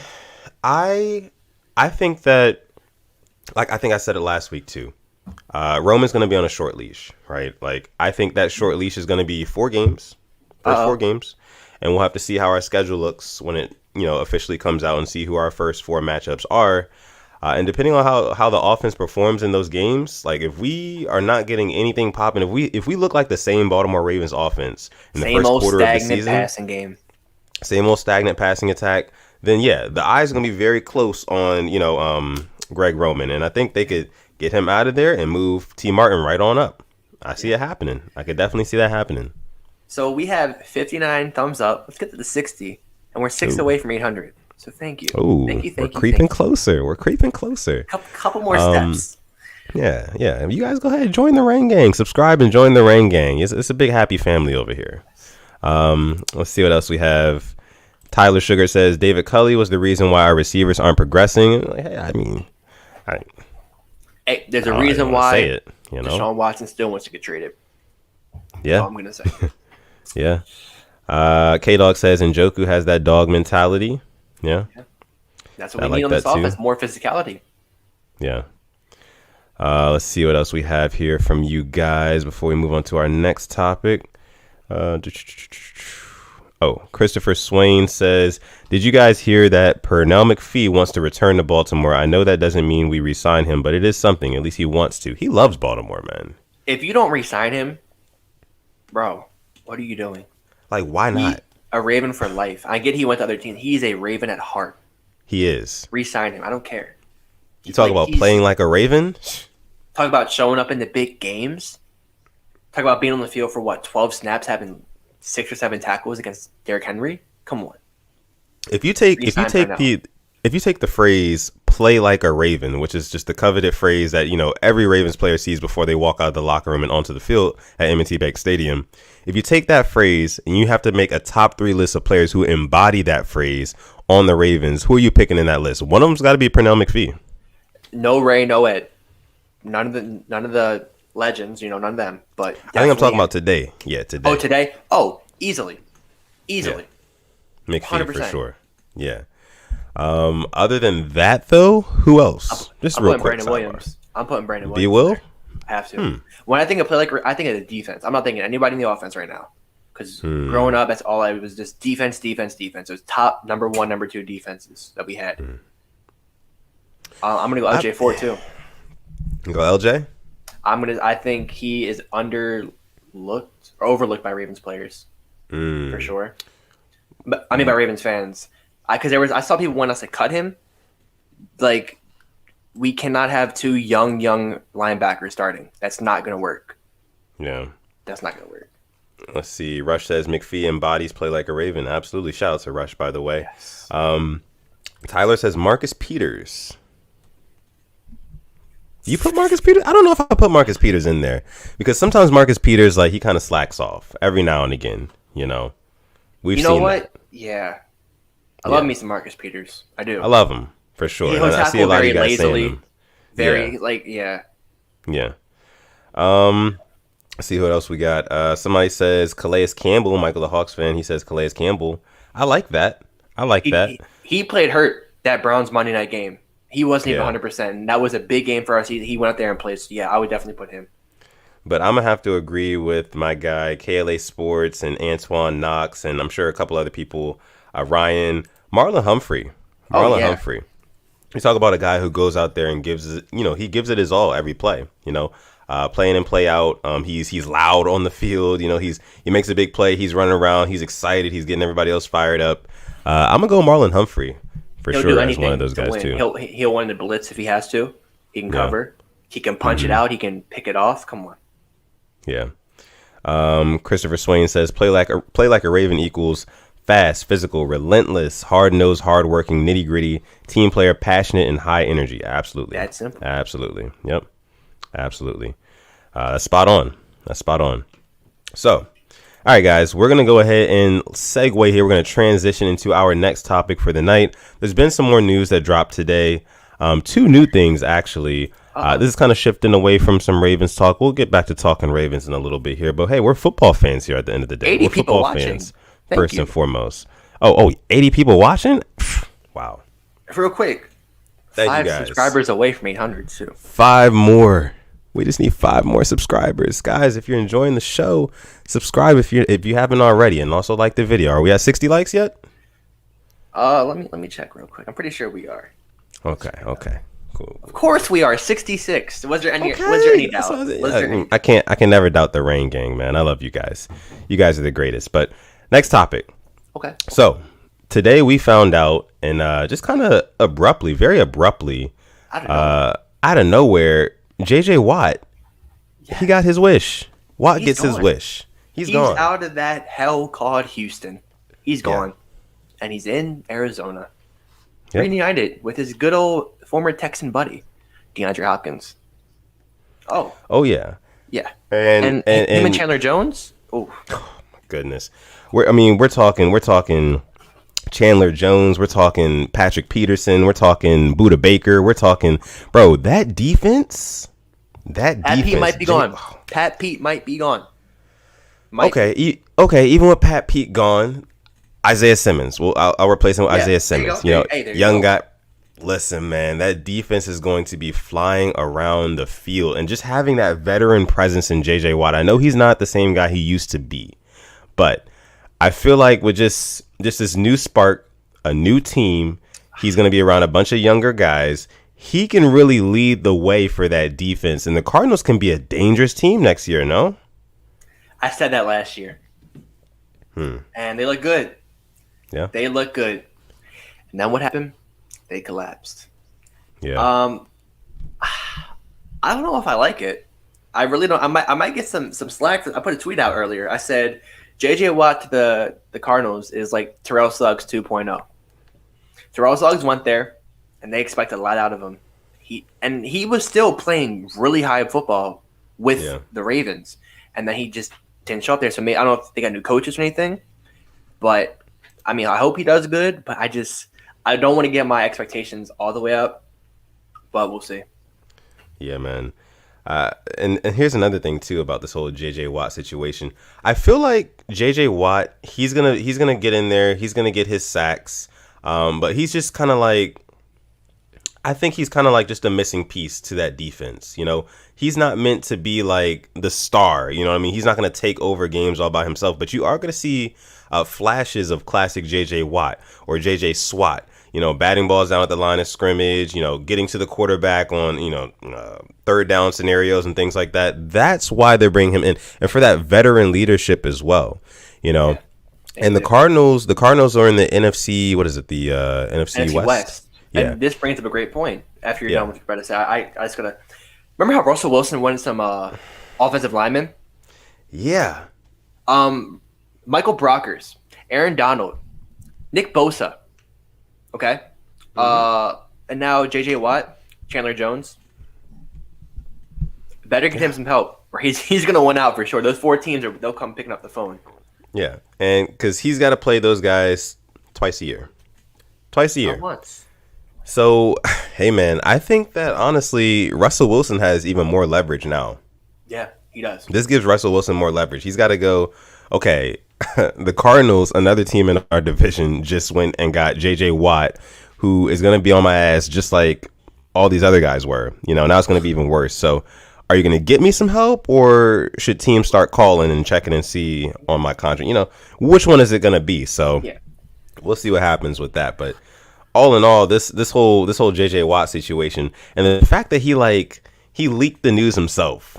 I think that, like, I think I said it last week too. Roman's going to be on a short leash, right? Like, I think that short leash is going to be 4 games, first 4 games. And we'll have to see how our schedule looks when it, officially comes out and see who our first 4 matchups are. And depending on how the offense performs in those games, like if we are not getting anything popping, if we look like the same Baltimore Ravens offense in the first quarter of the season, passing game, same old stagnant passing attack, then yeah, the eyes are gonna be very close on Greg Roman, and I think they could get him out of there and move T. Martin right on up. I see it happening. I could definitely see that happening. So we have 59 thumbs up. Let's get to the 60, and we're 6 away from 800. So thank you. Ooh, thank you. We're creeping closer. We're creeping closer. Couple more steps. Yeah. You guys go ahead, join the Rain Gang. Subscribe and join the Rain Gang. It's a big happy family over here. Let's see what else we have. Tyler Sugar says David Culley was the reason why our receivers aren't progressing. Hey, there's a reason why say Deshaun Watson still wants to get traded. Yeah, That's all I'm gonna say. Yeah. K-Dog says Njoku has that dog mentality. Yeah. That's what we need on this offense. More physicality. Yeah. Let's see what else we have here from you guys before we move on to our next topic. Christopher Swain says, did you guys hear that Pernell McPhee wants to return to Baltimore? I know that doesn't mean we re-sign him, but it is something. At least he wants to. He loves Baltimore, man. If you don't re-sign him, bro, what are you doing? Like, why not? A Raven for life. I get he went to other teams. He's a Raven at heart. He is. Re-sign him. I don't care. You talk about playing like a Raven? Talk about showing up in the big games. Talk about being on the field for 12 snaps, having 6 or 7 tackles against Derrick Henry. Come on. If you take the phrase "play like a Raven," which is just the coveted phrase that every Ravens player sees before they walk out of the locker room and onto the field at M&T Bank Stadium, if you take that phrase and you have to make a top 3 list of players who embody that phrase on the Ravens, who are you picking in that list? One of them's got to be Pernell McPhee. No Ray, no Ed. None of the legends, none of them. But I think I'm talking about today. Yeah, today. Oh, today? Oh, easily. Yeah. McPhee 100%. for sure. Yeah. Other than that, though, who else? I'm putting Brandon Williams. I'm putting Brandon Williams. You will? There. I have to. When I think of play like, I think of the defense. I'm not thinking anybody in the offense right now. Because growing up, that's all I was just defense. It was top number 1, number 2 defenses that we had. I'm gonna go LJ Ford too. You go LJ? I think he is underlooked or overlooked by Ravens players for sure. But I mean by Ravens fans. Because I saw people want us to cut him. Like, we cannot have 2 young linebackers starting. That's not gonna work. Yeah. That's not gonna work. Let's see. Rush says McPhee embodies play like a Raven. Absolutely. Shout out to Rush, by the way. Yes. Tyler says Marcus Peters. You put Marcus Peters? I don't know if I put Marcus Peters in there because sometimes Marcus Peters, like, he kind of slacks off every now and again. We've seen what? that. Yeah. I love me some Marcus Peters. I do. I love him for sure. He I see a lot of you guys lazily, saying him. Yeah. Let's see what else we got. Somebody says Calais Campbell, Michael the Hawks fan. He says Calais Campbell. I like that. He played hurt that Browns Monday night game. He wasn't even 100%. And that was a big game for us. He went out there and played. So yeah, I would definitely put him. But I'm going to have to agree with my guy, KLA Sports, and Antoine Knox, and I'm sure a couple other people, Ryan, Marlon Humphrey. Humphrey. You talk about a guy who goes out there and gives it, he gives it his all every play, playing and play out. He's loud on the field. He makes a big play. He's running around. He's excited. He's getting everybody else fired up. I'm going to go Marlon Humphrey for sure as one of those guys too. He'll win the blitz if he has to. He can cover. He can punch it out. He can pick it off. Come on. Yeah. Christopher Swain says play like a Raven equals Fast, physical, relentless, hard-nosed, hard-working, nitty-gritty, team player, passionate, and high energy. Absolutely. That's simple. Absolutely. Yep. Absolutely. That's spot on. That's spot on. So, all right, guys, we're going to go ahead and segue here. We're going to transition into our next topic for the night. There's been some more news that dropped today. 2 new things, actually. This is kind of shifting away from some Ravens talk. We'll get back to talking Ravens in a little bit here. But, hey, we're football fans here at the end of the day. 80 we're people football watching. fans, Thank first you. and foremost. Oh, 80 people watching? Wow. Real quick. Thank 5 you, guys. subscribers away from 800, too. 5 more. We just need 5 more subscribers. Guys, if you're enjoying the show, subscribe if you haven't already, and also like the video. Are we at 60 likes yet? Let me check real quick. I'm pretty sure we are. Okay, cool. Of course we are. 66. Was there any That's doubt? what Was there any- I can never doubt the Rain Gang, man. I love you guys. You guys are the greatest. But next topic. Okay. So today we found out, and just kind of abruptly, very abruptly, I don't know. out of nowhere, JJ Watt, he got his wish. Watt gets his gone. wish. He's He's gone. out of that hell called Houston. He's gone. And he's in Arizona. Yep. Reunited with his good old former Texan buddy, DeAndre Hopkins. Oh yeah. Yeah. And him and Chandler Jones? Oh, Goodness. We're talking Chandler Jones, we're talking Patrick Peterson, we're talking Buda Baker, we're talking, bro, that defense. Pat Pete might be gone. Pat Pete might be gone. Okay, even with Pat Pete gone, Isaiah Simmons. Well, I'll replace him with Isaiah Simmons. There you Young go. guy. Listen, man, that defense is going to be flying around the field, and just having that veteran presence in JJ Watt. I know he's not the same guy he used to be, but I feel like with just this new spark, a new team, he's going to be around a bunch of younger guys. He can really lead the way for that defense, and the Cardinals can be a dangerous team next year. No, I said that last year. And they look good. Yeah. They look good. And then what happened? They collapsed. Yeah. I don't know if I like it. I really don't. I might get some slack. I put a tweet out earlier. I said JJ Watt to the Cardinals is like Terrell Suggs 2.0. Terrell Suggs went there, and they expect a lot out of him. He was still playing really high football with the Ravens, and then he just didn't show up there. So I don't know if they got new coaches or anything, but I hope he does good. But I don't want to get my expectations all the way up, but we'll see. Yeah, man. And here's another thing too about this whole JJ Watt situation. I feel like JJ Watt, he's gonna get in there. He's gonna get his sacks. But he's just kind of like, I think he's kind of like just a missing piece to that defense. You know, he's not meant to be like the star. You know what I mean? He's not going to take over games all by himself. But you are going to see flashes of classic JJ Watt or JJ SWAT. You know, batting balls down at the line of scrimmage, you know, getting to the quarterback on, third down scenarios and things like that. That's why they're bringing him in. And for that veteran leadership as well, you know. Yeah. And the Cardinals are in the NFC, what is it, the NFC West? Yeah. And this brings up a great point after you're done with your predecessor. I just got to – remember how Russell Wilson wanted some offensive linemen? Yeah. Michael Brockers, Aaron Donald, Nick Bosa. Okay. And now J.J. Watt, Chandler Jones. Better get him some help, or he's going to win out for sure. Those 4 teams, they'll come picking up the phone. Yeah, and because he's got to play those guys twice a year. Not once. So, hey, man, I think that, honestly, Russell Wilson has even more leverage now. Yeah, he does. This gives Russell Wilson more leverage. He's got to go, okay, the Cardinals, another team in our division, just went and got J.J. Watt, who is going to be on my ass just like all these other guys were. You know, now it's going to be even worse. So, are you going to get me some help, or should teams start calling and checking and see on my contract? You know, which one is it going to be? So, we'll see what happens with that. But all in all, this whole JJ Watt situation, and the fact that he leaked the news himself,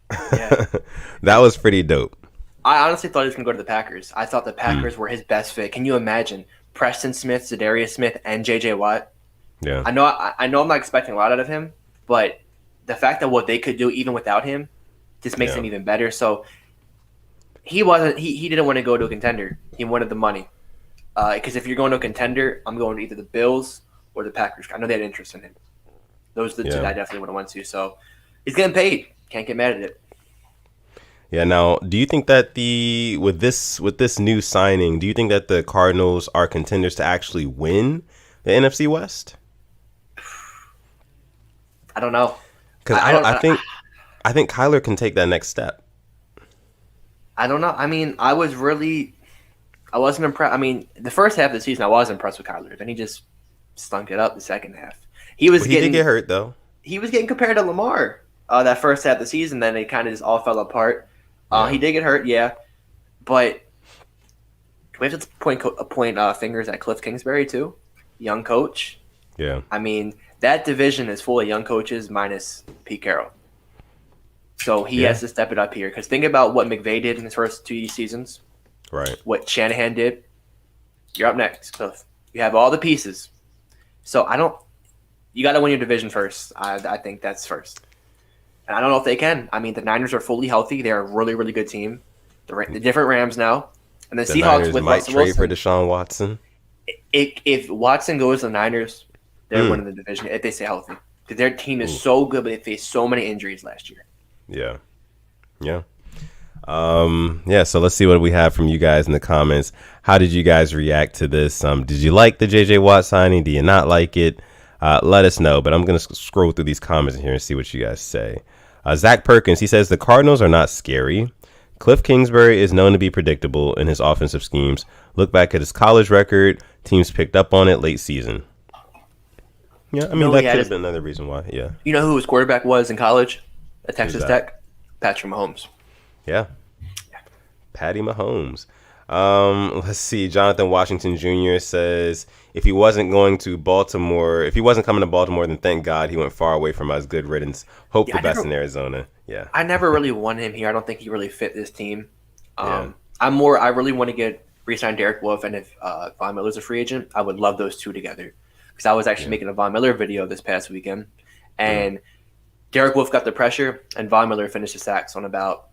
that was pretty dope. I honestly thought he was going to go to the Packers. I thought the Packers were his best fit. Can you imagine Preston Smith, Zadarius Smith, and JJ Watt? Yeah, I know I'm not expecting a lot out of him, but the fact that what they could do even without him just makes him even better. So he didn't want to go to a contender. He wanted the money. Because if you're going to a contender, I'm going to either the Bills or the Packers. I know they had interest in him. Those are the two that I definitely would have went to. So he's getting paid. Can't get mad at it. Yeah. Now, do you think that with this new signing, do you think that the Cardinals are contenders to actually win the NFC West? I don't know. Because I think Kyler can take that next step. I don't know. I mean, I wasn't impressed. I mean, the first half of the season, I was impressed with Kyler. Then he just stunk it up the second half. He did get hurt, though. He was getting compared to Lamar that first half of the season. Then it kind of just all fell apart. He did get hurt, yeah. But we have to point fingers at Cliff Kingsbury, too. Young coach. Yeah. I mean, that division is full of young coaches minus Pete Carroll. So he has to step it up here. Because think about what McVay did in his first 2 seasons. Right. What Shanahan did. You're up next, Cliff. You have all the pieces. So you got to win your division first. I think that's first. And I don't know if they can. I mean, the Niners are fully healthy. They're a really, really good team. The different Rams now. And the Seahawks Niners with might Russell trade Wilson. for Deshaun Watson. If Watson goes to the Niners, they're winning the division if they stay healthy. Because their team is so good, but they faced so many injuries last year. Yeah. Yeah. So let's see what we have from you guys in the comments. How did you guys react to this? Did you like the JJ Watt signing? Do you not like it? Let us know. But I'm going to scroll through these comments in here and see what you guys say. Zach Perkins, he says the Cardinals are not scary. Cliff Kingsbury is known to be predictable in his offensive schemes. Look back at his college record. Teams picked up on it late season. Yeah, I mean, that could have been another reason why. Yeah. You know who his quarterback was in college at Texas Tech? Patrick Mahomes. Yeah. Patty Mahomes. Let's see. Jonathan Washington Jr. says if he wasn't coming to Baltimore, then thank God he went far away from us. Good riddance. Hope the best in Arizona. Yeah. I never really wanted him here. I don't think he really fit this team. I really want to get re-sign Derek Wolfe, and if Von Miller's a free agent, I would love those two together. Because I was actually making a Von Miller video this past weekend, and Derek Wolfe got the pressure, and Von Miller finished the sacks on about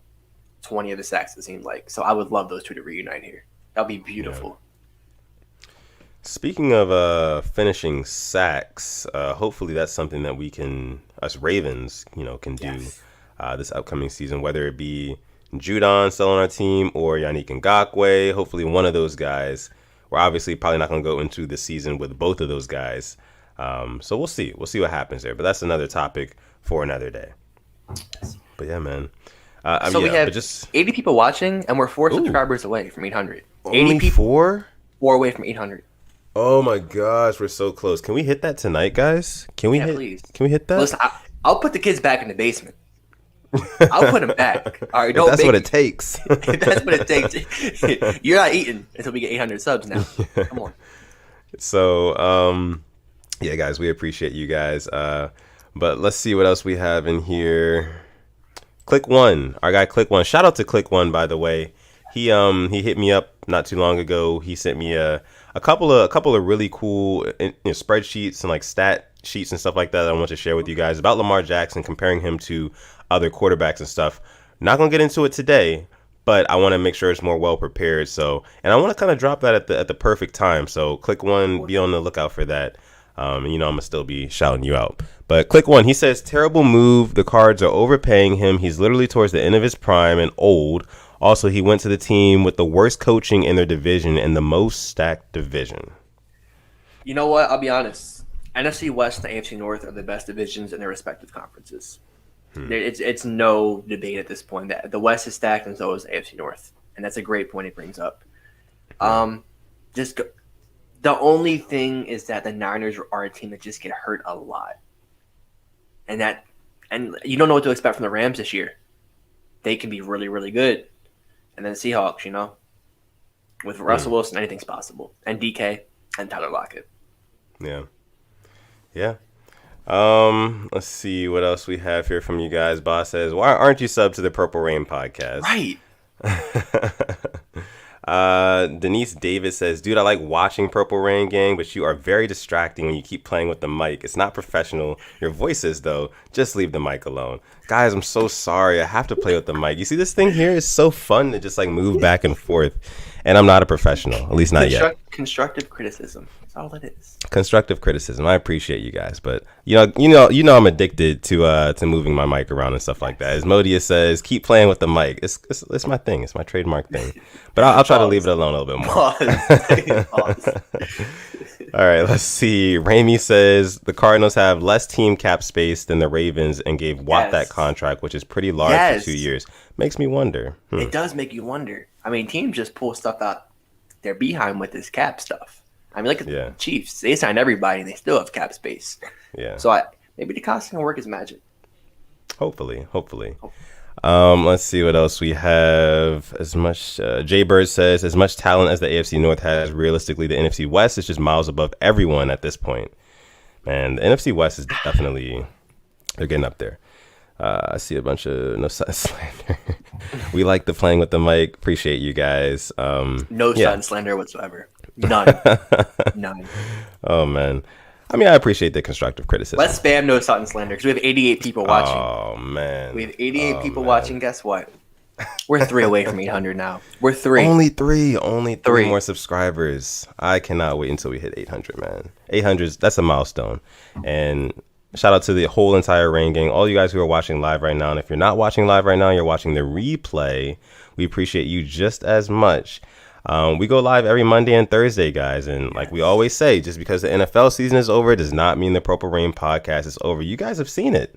20 of the sacks, it seemed like. So I would love those two to reunite here. That'd be beautiful. Yeah. Speaking of finishing sacks, hopefully that's something that us Ravens, can do this upcoming season, whether it be Judon still on our team or Yannick Ngakoue. Hopefully one of those guys. We're obviously probably not going to go into the season with both of those guys. So we'll see. We'll see what happens there. But that's another topic for another day. But yeah, man. We have 80 people watching, and we're 4 subscribers away from 800. Only 80 people, 4? 4 away from 800. Oh my gosh, we're so close. Can we hit that tonight, guys? Please. Can we hit that? Listen, I'll put the kids back in the basement. I'll put them back. All right, that's what it takes. That's what it takes. You're not eating until we get 800 subs now. Come on. So, yeah, guys, we appreciate you guys. But let's see what else we have in here. Click One, our guy Click One. Shout out to Click One, by the way. He hit me up not too long ago. He sent me a couple of really cool spreadsheets and like stat sheets and stuff like that I want to share with you guys about Lamar Jackson, comparing him to other quarterbacks and stuff. Not gonna get into it today, but I want to make sure it's more well prepared. So, and I want to kind of drop that at the perfect time. So, Click One, be on the lookout for that. And I'm gonna still be shouting you out. But Click One, he says, terrible move. The Cards are overpaying him. He's literally towards the end of his prime and old. Also, he went to the team with the worst coaching in their division and the most stacked division. You know what? I'll be honest. NFC West and AFC North are the best divisions in their respective conferences. It's no debate at this point that the West is stacked and so is AFC North, and that's a great point he brings up. The only thing is that the Niners are a team that just get hurt a lot, and you don't know what to expect from the Rams this year. They can be really, really good, and then the Seahawks, with Russell Wilson, anything's possible, and DK and Tyler Lockett. Yeah. Let's see what else we have here from you guys. Boss says, why aren't you subbed to the Purple Rain podcast? Right. Denise Davis says, dude, I like watching Purple Rain Gang, but you are very distracting when you keep playing with the mic. It's not professional. Your voice is, though. Just leave the mic alone. Guys, I'm so sorry. I have to play with the mic. You see, this thing here is so fun to just like move back and forth. And I'm not a professional, at least not yet. Constructive criticism. That's all it is. Constructive criticism. I appreciate you guys, but you know, I'm addicted to moving my mic around and stuff like that. As Modius says, keep playing with the mic. It's my thing. It's my trademark thing. But I'll try to leave it alone a little bit more. Pause. All right, let's see. Ramey says the Cardinals have less team cap space than the Ravens and gave Watt that contract, which is pretty large for 2 years. Makes me wonder. It does make you wonder. I mean, teams just pull stuff out their behind with this cap stuff. I mean, look at the Chiefs. They signed everybody and they still have cap space. Yeah. So maybe the cost can work as magic. Hopefully. Let's see what else we have. As much Jay Bird says, as much talent as the AFC North has, realistically, the NFC West is just miles above everyone at this point. Man, the NFC West is definitely, they're getting up there. I see a bunch of no sun slander. We like the playing with the mic. Appreciate you guys. No sun slander whatsoever. None. Oh man. I mean, I appreciate the constructive criticism. Let's spam no Sutton slander because we have 88 people watching. Oh, man. We have 88 people watching. Guess what? We're 3 away from 800 now. We're 3. Only three more subscribers. I cannot wait until we hit 800, man. 800, that's a milestone. And shout out to the whole entire Rain Gang, all you guys who are watching live right now. And if you're not watching live right now, you're watching the replay. We appreciate you just as much. We go live every Monday and Thursday, guys. And like we always say, just because the NFL season is over does not mean the Purple Rain podcast is over. You guys have seen it.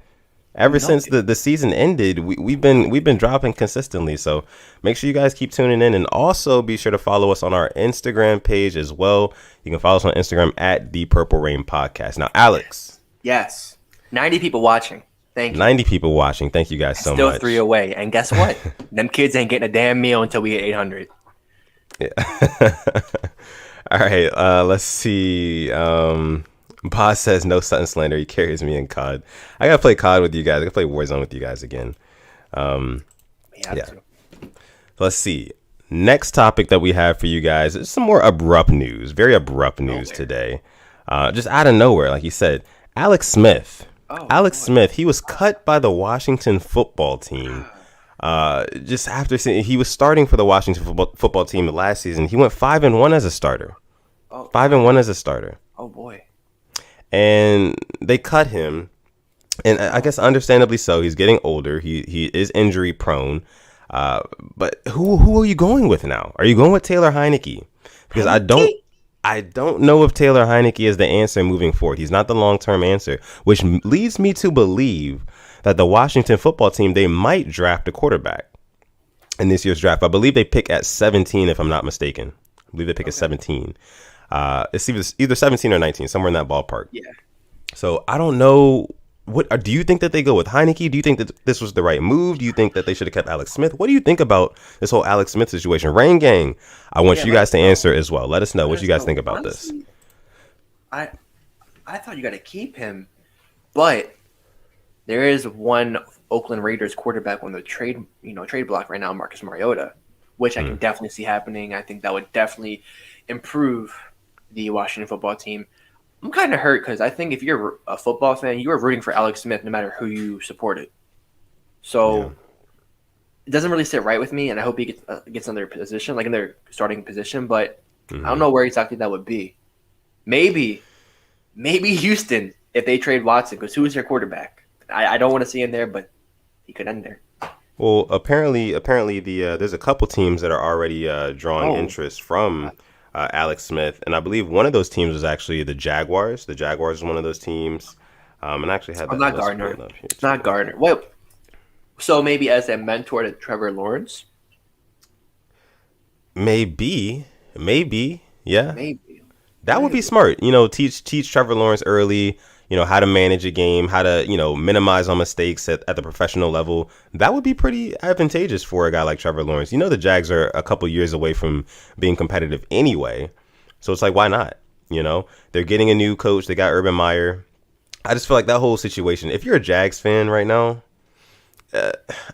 Ever since the season ended, we've been dropping consistently. So make sure you guys keep tuning in. And also be sure to follow us on our Instagram page as well. You can follow us on Instagram at the Purple Rain Podcast. Now, Alex. Yes. 90 people watching. Thank you. 90 people watching. Thank you guys so much. Still 3 away. And guess what? Them kids ain't getting a damn meal until we hit 800. Yeah. All right. Let's see. Boss says no Sutton slander. He carries me in COD. I gotta play COD with you guys. I gotta play Warzone with you guys again. Yeah. Let's see. Next topic that we have for you guys is some more abrupt news. Very abrupt news today. Just out of nowhere, like you said. Alex Smith. Smith. He was cut by the Washington football team. Just after he was starting for the Washington football team last season, he went 5-1 as a starter. 5-1 as a starter. Oh boy. And they cut him, and I guess understandably so. He's getting older. He is injury prone. But who are you going with now? Are you going with Taylor Heineke? Because I don't know if Taylor Heineke is the answer moving forward. He's not the long-term answer, which leads me to believe that the Washington football team, they might draft a quarterback in this year's draft. I believe they pick at 17, if I'm not mistaken. I believe they pick at 17. It's either 17 or 19, somewhere in that ballpark. Yeah. So I don't know. Do you think that they go with Heineke? Do you think that this was the right move? Do you think that they should have kept Alex Smith? What do you think about this whole Alex Smith situation? Rain Gang, I want you guys to answer as well. Let us know what you guys think about this. I thought you got to keep him, but there is one Oakland Raiders quarterback on the trade block right now, Marcus Mariota, which I can definitely see happening. I think that would definitely improve the Washington football team. I'm kind of hurt because I think if you're a football fan, you are rooting for Alex Smith no matter who you supported. So it doesn't really sit right with me, and I hope he gets another position, like in their starting position. But I don't know where exactly that would be. Maybe Houston if they trade Watson, because who is their quarterback? I don't want to see him there, but he could end there. Well, apparently, there's a couple teams that are already drawing interest from Alex Smith, and I believe one of those teams was actually the Jaguars. The Jaguars is one of those teams, and I actually had that. Not Gardner. Not Gardner. Wait, so maybe as a mentor to Trevor Lawrence? Maybe, yeah. Maybe that would be smart. Teach Trevor Lawrence early. How to manage a game, how to, minimize on mistakes at the professional level. That would be pretty advantageous for a guy like Trevor Lawrence. The Jags are a couple years away from being competitive anyway. So it's like, why not? They're getting a new coach. They got Urban Meyer. I just feel like that whole situation, if you're a Jags fan right now,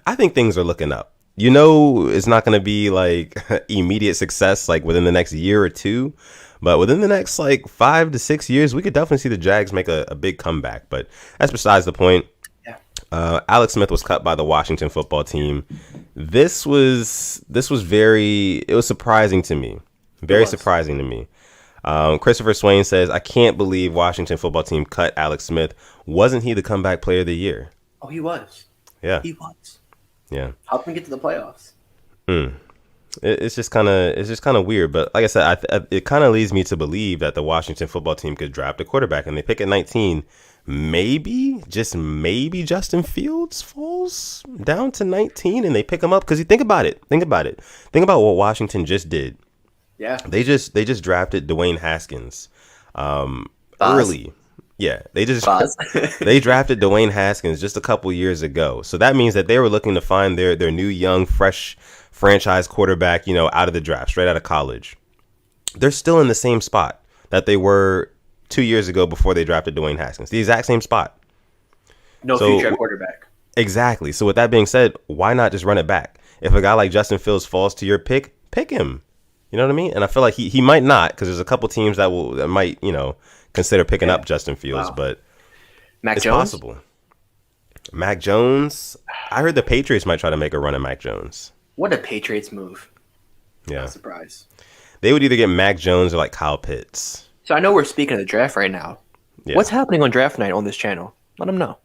I think things are looking up. It's not going to be like immediate success like within the next year or two. But within the next 5 to 6 years, we could definitely see the Jags make a big comeback. But that's besides the point. Yeah. Alex Smith was cut by the Washington football team. This was surprising to me. Very surprising to me. Christopher Swain says, I can't believe Washington football team cut Alex Smith. Wasn't he the comeback player of the year? Oh, he was. Yeah. He was. Yeah. Help him get to the playoffs. It's just kind of weird. But like I said, it kind of leads me to believe that the Washington football team could draft a quarterback, and they pick at 19. Maybe, just maybe, Justin Fields falls down to 19 and they pick him up. Because you think about it. Think about what Washington just did. Yeah. They just drafted Dwayne Haskins early. Yeah, they drafted Dwayne Haskins just a couple years ago. So that means that they were looking to find their new young fresh franchise quarterback, out of the draft, straight out of college. They're still in the same spot that they were 2 years ago before they drafted Dwayne Haskins. The exact same spot. No future quarterback. Exactly. So with that being said, why not just run it back? If a guy like Justin Fields falls to your pick him. You know what I mean? And I feel like he might not, because there's a couple teams that might consider picking up Justin Fields, but Mac it's Jones? possible. Mac Jones. I heard the Patriots might try to make a run at Mac Jones. What a Patriots move. Yeah. Not surprised. They would either get Mac Jones or like Kyle Pitts. So I know we're speaking of the draft right now. Yeah. What's happening on draft night on this channel? Let them know.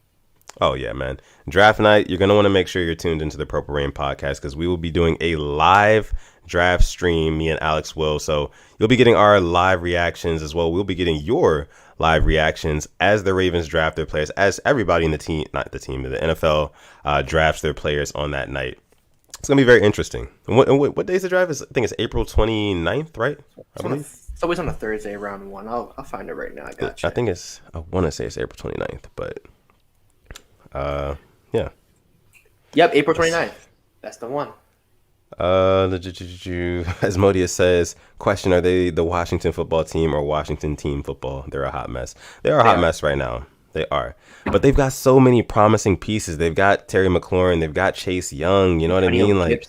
Oh, yeah, man. Draft night, you're going to want to make sure you're tuned into the Purple Rain podcast, because we will be doing a live draft stream, me and Alex will. So you'll be getting our live reactions as well. We'll be getting your live reactions as the Ravens draft their players, as everybody in the NFL drafts their players on that night. It's going to be very interesting. And what day is the draft? I think it's April 29th, right? I believe. It's always on a Thursday, round one. I'll find it right now. I got you. I want to say it's April 29th, but yeah. Yep, April 29th. That's the one. Asmodeus says, question, are they the Washington football team or Washington team football? They're a hot mess. They are a hot mess right now. They are. But they've got so many promising pieces. They've got Terry McLaurin. They've got Chase Young. You know what I mean? Like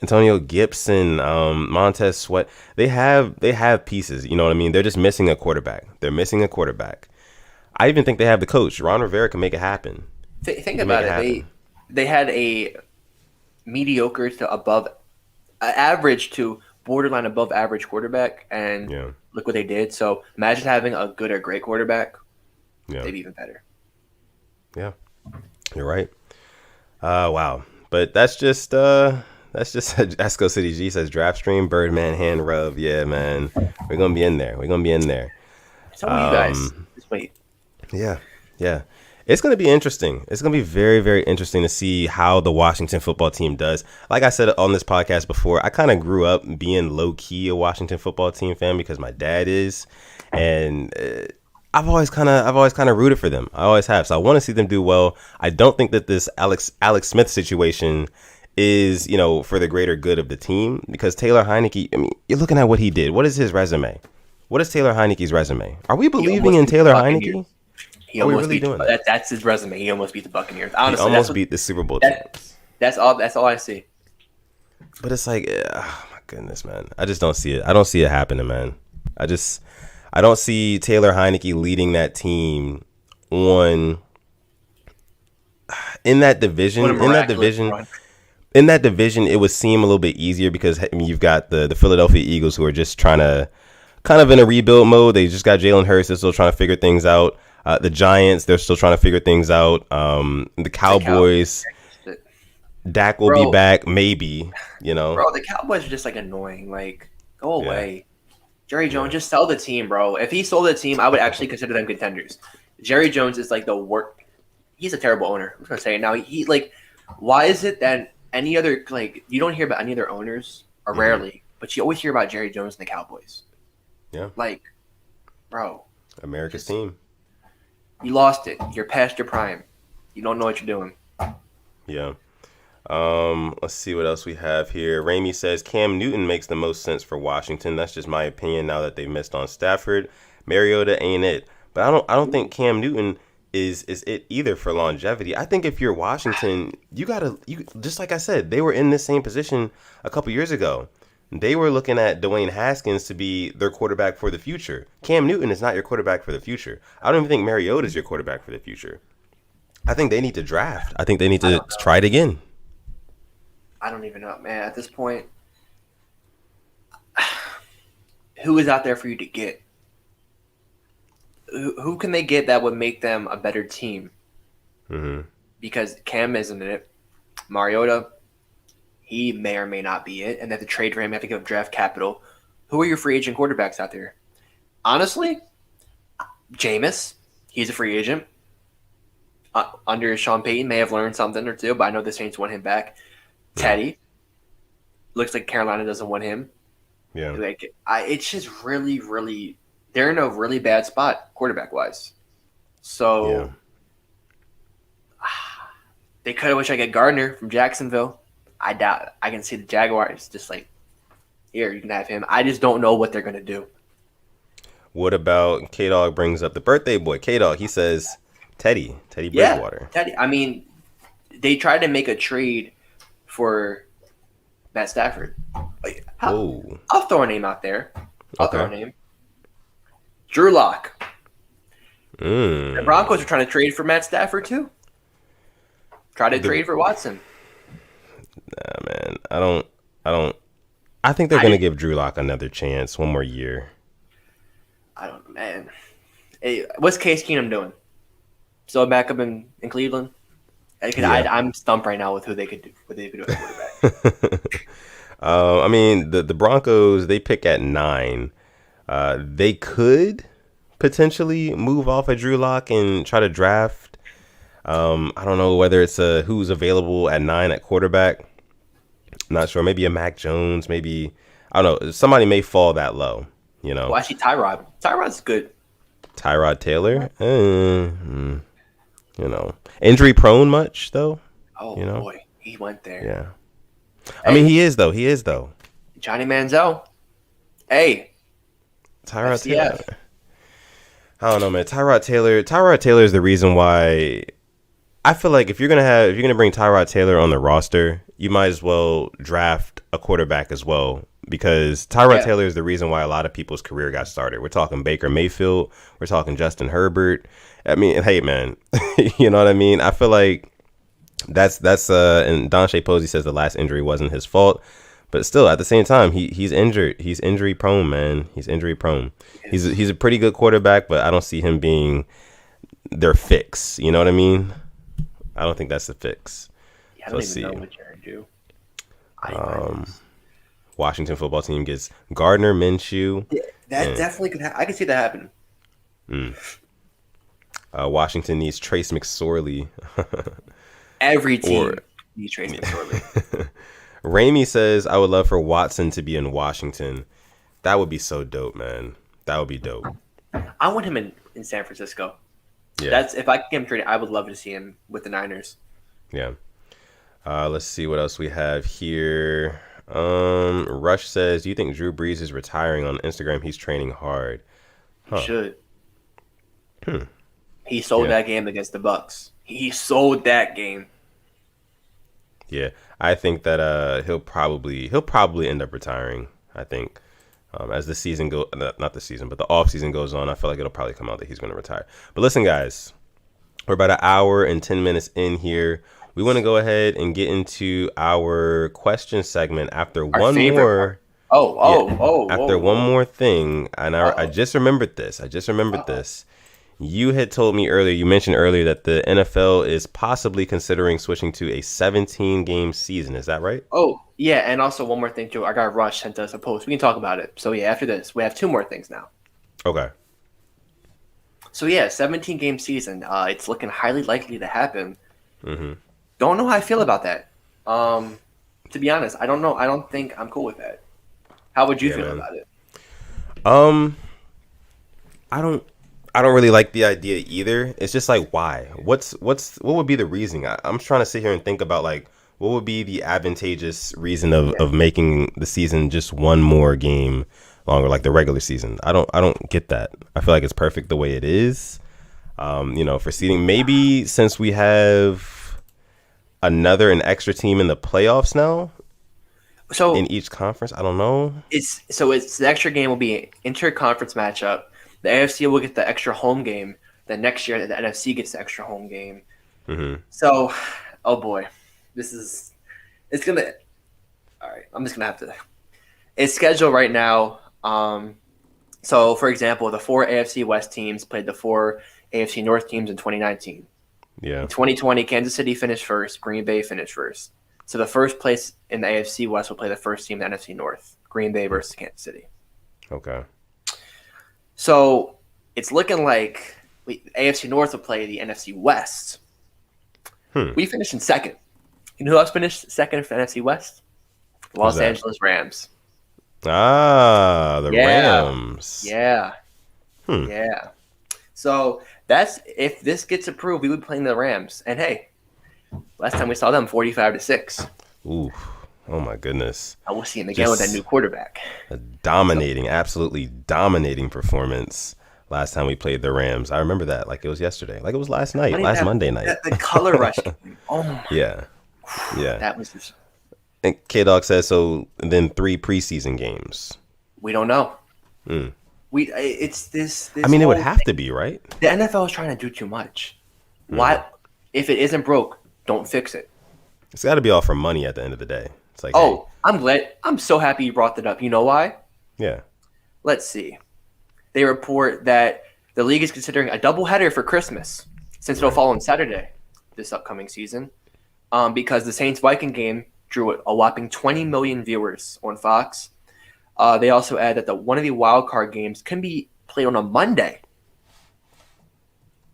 Antonio Gibson, Montez Sweat. They have pieces. You know what I mean? They're just missing a quarterback. I even think they have the coach. Ron Rivera can make it happen. Think about it. They had a mediocre to above average to borderline above average quarterback, and look what they did. So imagine having a good or great quarterback. Yeah. They'd be even better. Yeah, you're right. Wow. But that's just Esco City G says draft stream, Birdman hand rub. Yeah, man. We're gonna be in there. So you guys just wait. Yeah. It's going to be interesting. It's going to be very, very interesting to see how the Washington football team does. Like I said on this podcast before, I kind of grew up being low-key a Washington football team fan because my dad is. And I've always kind of rooted for them. I always have. So I want to see them do well. I don't think that this Alex Smith situation is, for the greater good of the team, because Taylor Heineke, I mean, you're looking at what he did. What is his resume? What is Taylor Heineke's resume? Are we believing in Taylor Heineke? He almost beat that's his resume. He almost beat the Buccaneers. Honestly, he almost beat the Super Bowl team. That's all I see. But it's like, oh my goodness, man. I just don't see it. I don't see it happening, man. I don't see Taylor Heineke leading that team in that division. In that division, it would seem a little bit easier because you've got the Philadelphia Eagles, who are just trying to kind of in a rebuild mode. They just got Jalen Hurts. They're still trying to figure things out. The Giants, they're still trying to figure things out. The Cowboys, Dak will be back, maybe, Bro, the Cowboys are just like annoying. Like, go away. Jerry Jones, just sell the team, bro. If he sold the team, I would actually consider them contenders. Jerry Jones is like the worst. He's a terrible owner. I'm just going to say it now. He why is it that any other, you don't hear about any other owners, or rarely, but you always hear about Jerry Jones and the Cowboys. Yeah. Bro. America's team. You lost it. You're past your prime. You don't know what you're doing. Yeah. Let's see what else we have here. Ramey says Cam Newton makes the most sense for Washington. That's just my opinion now that they missed on Stafford. Mariota ain't it. But I don't think Cam Newton is it either for longevity. I think if you're Washington, you just like I said, they were in this same position a couple years ago. They were looking at Dwayne Haskins to be their quarterback for the future. Cam Newton is not your quarterback for the future. I don't even think Mariota is your quarterback for the future. I think they need to draft. I think they need to try it again. I don't even know, man. At this point, who is out there for you to get? Who can they get that would make them a better team? Mm-hmm. Because Cam isn't it. Mariota, he may or may not be it. And they have to trade for him. They have to give up draft capital. Who are your free agent quarterbacks out there? Honestly, Jameis, he's a free agent. Under Sean Payton, may have learned something or two, but I know the Saints want him back. Teddy, looks like Carolina doesn't want him. Yeah. It's just really, really, they're in a really bad spot quarterback-wise. So they could have wished I get Gardner from Jacksonville. I doubt it. I can see the Jaguars just like, here, you can have him. I just don't know what they're going to do. What about K-Dog brings up the birthday boy? K-Dog, he says Teddy Bridgewater. Teddy. I mean, they tried to make a trade for Matt Stafford. I'll throw a name out there. I'll throw a name. Drew Lock. The Broncos are trying to trade for Matt Stafford too. Try to trade for Watson. Nah, man. I think they're going to give Drew Lock another chance, one more year. I don't know, man. Hey, what's Case Keenum doing? Still back up in Cleveland? I'm stumped right now with who they could do. What they could do at quarterback. I mean, the Broncos, they pick at 9. They could potentially move off of Drew Lock and try to draft. I don't know whether it's who's available at 9 at quarterback. I'm not sure. Maybe a Mac Jones. Maybe, I don't know. Somebody may fall that low, you know. Well, actually, Tyrod. Tyrod's good. Tyrod Taylor? You know. Injury prone much, though? Oh, you know? Boy. He went there. Yeah. I mean, he is, though. Johnny Manziel. Hey. Tyrod Taylor. I don't know, man. Tyrod Taylor is the reason why I feel like if you're gonna bring Tyrod Taylor on the roster, you might as well draft a quarterback as well, because Tyrod Taylor is the reason why a lot of people's career got started. We're talking Baker Mayfield, we're talking Justin Herbert. I mean, hey man, you know what I mean? I feel like that's and Don Shea Posey says the last injury wasn't his fault. But still, at the same time, he's injured. He's injury prone, man. He's injury prone. He's a pretty good quarterback, but I don't see him being their fix. You know what I mean? I don't think that's the fix. Yeah, I don't even know what Jared do. Washington football team gets Gardner Minshew. Yeah, that definitely could happen. I can see that happen. Washington needs Trace McSorley. Every team needs Trace McSorley. Ramey says, I would love for Watson to be in Washington. That would be so dope, man. That would be dope. I want him in San Francisco. Yeah. If I could get him traded, I would love to see him with the Niners. Yeah. Let's see what else we have here. Rush says, do you think Drew Brees is retiring? On Instagram, he's training hard. He should. He sold that game against the Bucks. He sold that game. Yeah, I think that he'll probably end up retiring. I think as the season not the season, but the off season goes on, I feel like it'll probably come out that he's going to retire. But listen, guys, we're about an hour and 10 minutes in here. We want to go ahead and get into our question segment after one more. After one more thing, and I just remembered this. You had told me earlier, you mentioned earlier that the NFL is possibly considering switching to a 17-game season. Is that right? Oh, yeah. And also one more thing, too. Our guy Rush sent us a post. We can talk about it. So, yeah, after this, we have 2 more things now. Okay. So, yeah, 17-game season. It's looking highly likely to happen. Mm-hmm. Don't know how I feel about that. To be honest, I don't know. I don't think I'm cool with that. How would you feel about it? I don't really like the idea either. It's just like, why? What would be the reasoning? I'm trying to sit here and think about like what would be the advantageous reason of making the season just one more game longer, like the regular season. I don't get that. I feel like it's perfect the way it is. For seeding, maybe since we have an extra team in the playoffs now. So in each conference, I don't know. It's the extra game will be an inter-conference matchup. The AFC will get the extra home game. Then next year, the NFC gets the extra home game. So, oh boy, it's gonna. All right, I'm just gonna have to. It's scheduled right now. So, for example, the 4 AFC West teams played the 4 AFC North teams in 2019. Yeah. In 2020, Kansas City finished first. Green Bay finished first. So the first place in the AFC West will play the first team in the NFC North. Green Bay versus Kansas City. Okay. So it's looking like AFC North will play the NFC West. We finished in second. You know who else finished second for NFC West? Los Angeles Rams. The Rams. Yeah. Yeah. So if this gets approved, we would be playing the Rams. And hey, last time we saw them 45-6. Ooh. Oh my goodness. I will see him again with that new quarterback. A absolutely dominating performance last time we played the Rams. I remember that like it was yesterday. Like it was last Monday night. The color rush. Oh my. Yeah. That was just... And K-Dog says, so then 3 preseason games. We don't know. It's this I mean, it would have to be, right? The NFL is trying to do too much. Why? If it isn't broke, don't fix it. It's got to be all for money at the end of the day. It's like, hey. I'm glad. I'm so happy you brought that up. You know why? Yeah. Let's see. They report that the league is considering a doubleheader for Christmas, since it'll fall on Saturday this upcoming season, because the Saints-Viking game drew a whopping 20 million viewers on Fox. They also add that one of the wild card games can be played on a Monday.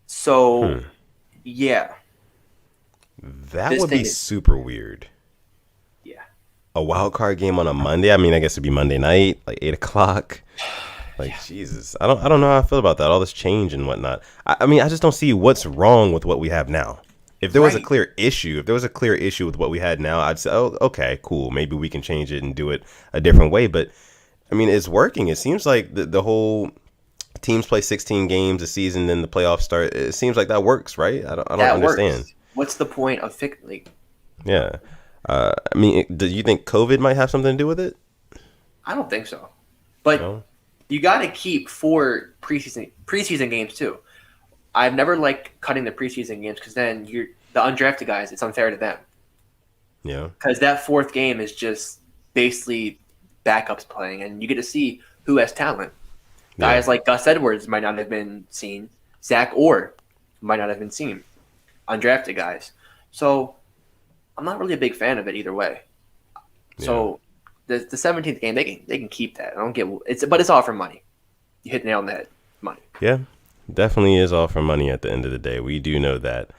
So, yeah. That would be super weird. Yeah. A wild card game on a Monday? I mean, I guess it'd be Monday night, like 8 o'clock. Like, Jesus. I don't know how I feel about that. All this change and whatnot. I mean, I just don't see what's wrong with what we have now. If there was a clear issue, with what we had now, I'd say, oh, okay, cool. Maybe we can change it and do it a different way. But, I mean, it's working. It seems like the whole teams play 16 games a season, then the playoffs start. It seems like that works, right? I don't understand. Works. What's the point of fixing? Yeah. I mean, do you think COVID might have something to do with it? I don't think so. But you got to keep 4 preseason games, too. I've never liked cutting the preseason games because then the undrafted guys, it's unfair to them. Yeah. Because that 4th game is just basically backups playing, and you get to see who has talent. Guys like Gus Edwards might not have been seen. Zach Orr might not have been seen. Undrafted guys. So I'm not really a big fan of it either way. Yeah. So the 17th game, they can keep that. I don't get but it's all for money. You hit the nail on the head. Money. Yeah. Definitely is all for money at the end of the day. We do know that.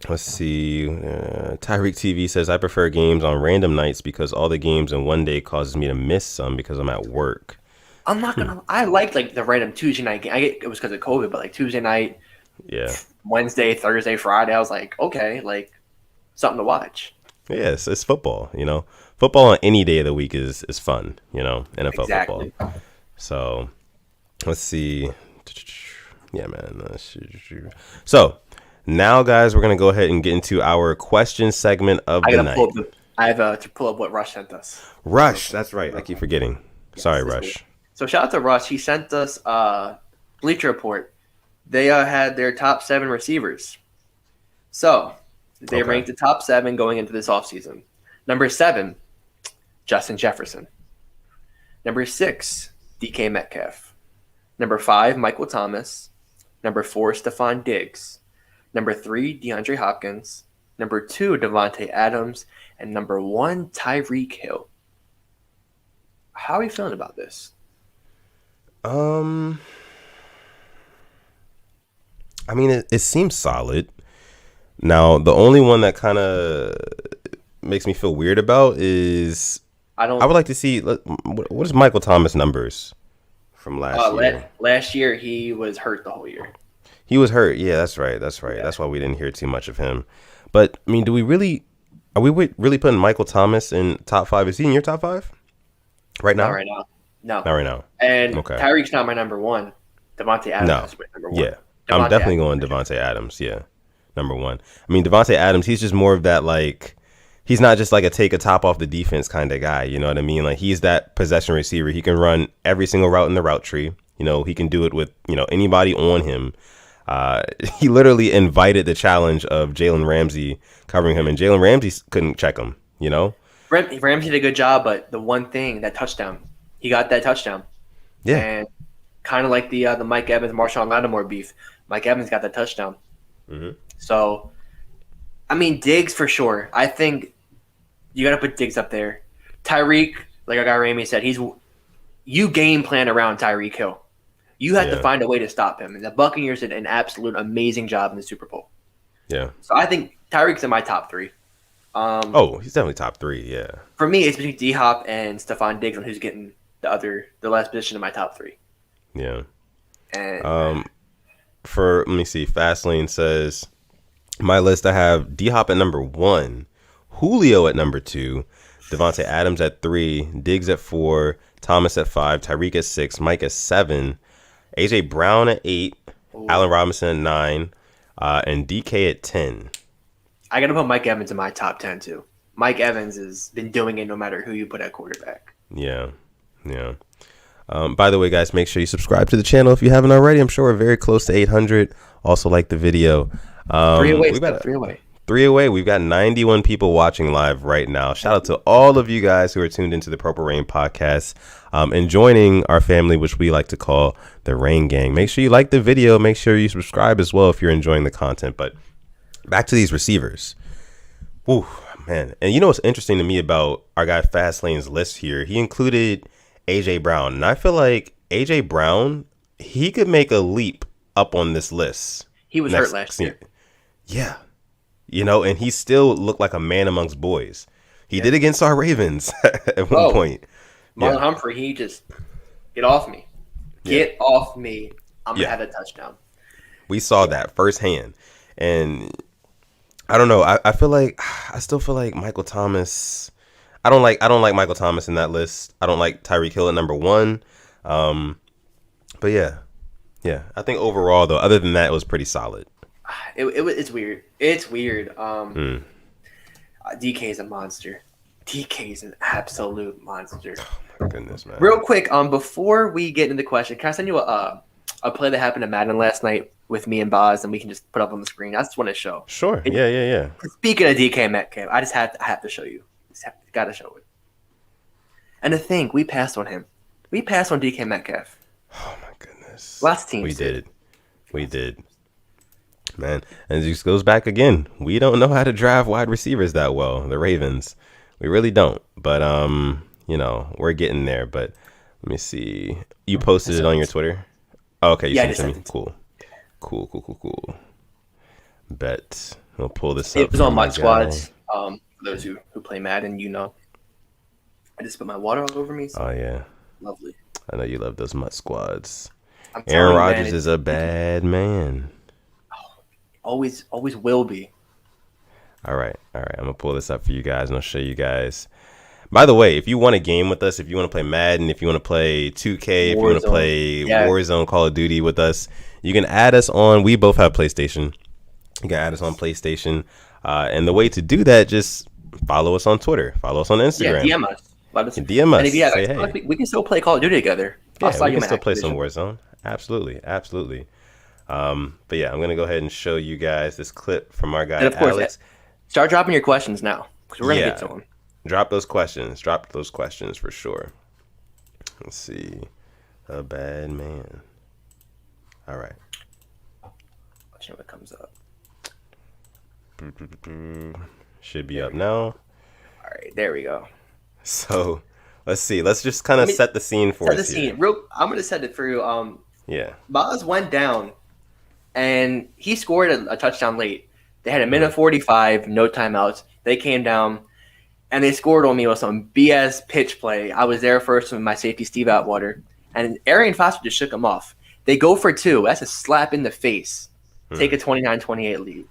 Let's see. Tyreek TV says, I prefer games on random nights because all the games in one day causes me to miss some because I'm at work. I'm not going to. I like the random Tuesday night game. I get it was because of COVID, but like Tuesday night, Wednesday, Thursday, Friday, I was like, okay, like something to watch. Yes, it's football, Football on any day of the week is fun, NFL football. So let's see. Yeah, man. So now, guys, we're going to go ahead and get into our question segment of the night. I have to pull up what Rush sent us. Rush. That's right. I keep forgetting. Sorry, Rush. Cool. So shout out to Rush. He sent us Bleacher Report. They had their top 7 receivers. So they ranked the top 7 going into this offseason. Number 7, Justin Jefferson. Number 6, DK Metcalf. Number 5, Michael Thomas. Number 4, Stephon Diggs. Number 3, DeAndre Hopkins. Number 2, Devontae Adams. And number 1, Tyreek Hill. How are you feeling about this? I mean, it seems solid. Now, the only one that kind of makes me feel weird about is I would like to see what is Michael Thomas' numbers from last year. Last year, he was hurt the whole year. He was hurt. Yeah, that's right. Yeah. That's why we didn't hear too much of him. But I mean, are we really putting Michael Thomas in top 5? Is he in your top 5 right now? Not right now. No. Not right now. And Tyreek's not my number 1. Devontae Adams is my number 1. Yeah. I'm definitely going Devontae Adams. Yeah. Number 1. I mean, Devontae Adams, he's just more of that, like, he's not just like take a top off the defense kind of guy. You know what I mean? Like, he's that possession receiver. He can run every single route in the route tree. He can do it with, anybody on him. He literally invited the challenge of Jalen Ramsey covering him, and Jalen Ramsey couldn't check him. You know, Ramsey did a good job, but the one thing, that touchdown, he got that touchdown. Yeah. And kind of like the Mike Evans, Marshawn Lattimore beef, Mike Evans got that touchdown. Mm-hmm. So, I mean, Diggs for sure. I think you got to put Diggs up there. Tyreek, like our guy Ramey said, you game plan around Tyreek Hill. You have to find a way to stop him. And the Buccaneers did an absolute amazing job in the Super Bowl. Yeah. So I think Tyreek's in my top 3. He's definitely top 3. Yeah. For me, it's between D-Hop and Stephon Diggs on who's getting the last position in my top 3. Yeah. And let me see. Fastlane says my list. I have D-Hop at number 1, Julio at number 2, Devontae Adams at 3, Diggs at 4, Thomas at 5, Tyreek at 6, Mike at 7, AJ Brown at 8, Allen Robinson at 9, and DK at 10. I got to put Mike Evans in my top 10 too. Mike Evans has been doing it no matter who you put at quarterback. Yeah. Yeah. By the way, guys, make sure you subscribe to the channel if you haven't already. I'm sure we're very close to 800. Also, like the video. 3 away. Three away. We've got 91 people watching live right now. Shout out to all of you guys who are tuned into the Purple Rain podcast and joining our family, which we like to call the Rain Gang. Make sure you like the video. Make sure you subscribe as well if you're enjoying the content. But back to these receivers. Woo, man. And you know what's interesting to me about our guy Fastlane's list here? He included AJ Brown. And I feel like AJ Brown, he could make a leap up on this list. He was hurt last year. Yeah. You know, and he still looked like a man amongst boys. He did against our Ravens at one point. Marlon Humphrey, he just, get off me. Get off me. I'm going to have a touchdown. We saw that firsthand. And I don't know. I still feel like Michael Thomas. I don't like Michael Thomas in that list. I don't like Tyreek Hill at number 1. But yeah. I think overall, though, other than that, it was pretty solid. It's weird. It's weird. DK is a monster. DK is an absolute monster. Oh my goodness, man. Real quick, before we get into the question, can I send you a play that happened to Madden last night with me and Boz, and we can just put up on the screen? I just want to show. Sure. Yeah. Speaking of DK Metcalf, I have to show you. Got to show it. And to think, we passed on him. We passed on DK Metcalf. Oh my goodness. Lots of teams. We did. Man, and it just goes back again. We don't know how to draft wide receivers that well. The Ravens, we really don't. But we're getting there. But let me see. You posted it on your Twitter. Oh, okay, you sent it to me. Cool. Bet we'll pull this up. It was on my squads. For those who play Madden, I just put my water all over me. So oh yeah, lovely. I know you love those MUT squads. Aaron Aaron Rodgers is a bad man. Always will be. All right. I'm going to pull this up for you guys, and I'll show you guys. By the way, if you want a game with us, if you want to play Madden, if you want to play 2K, if you want to play Warzone, Call of Duty with us, you can add us on. We both have PlayStation. You can add us on PlayStation. And the way to do that, just follow us on Twitter. Follow us on Instagram. Yeah, DM us. DM us. And if say, hey. We can still play Call of Duty together. Yeah, we can still play some Warzone. Absolutely. But yeah, I'm going to go ahead and show you guys this clip from our guy, and of course, Alex. Start dropping your questions now, because we're going to get to them. Drop those questions for sure. Let's see. A bad man. All right. Watch what comes up. Should be up now. All right, there we go. So, let's see. Let's just kind of set the scene for us here. I'm going to set it for you. Yeah. Boz went down, and he scored a touchdown late. They had a minute 45, no timeouts. They came down, and they scored on me with some BS pitch play. I was there first with my safety, Steve Atwater, and Arian Foster just shook him off. They go for 2. That's a slap in the face. Take a 29-28 lead.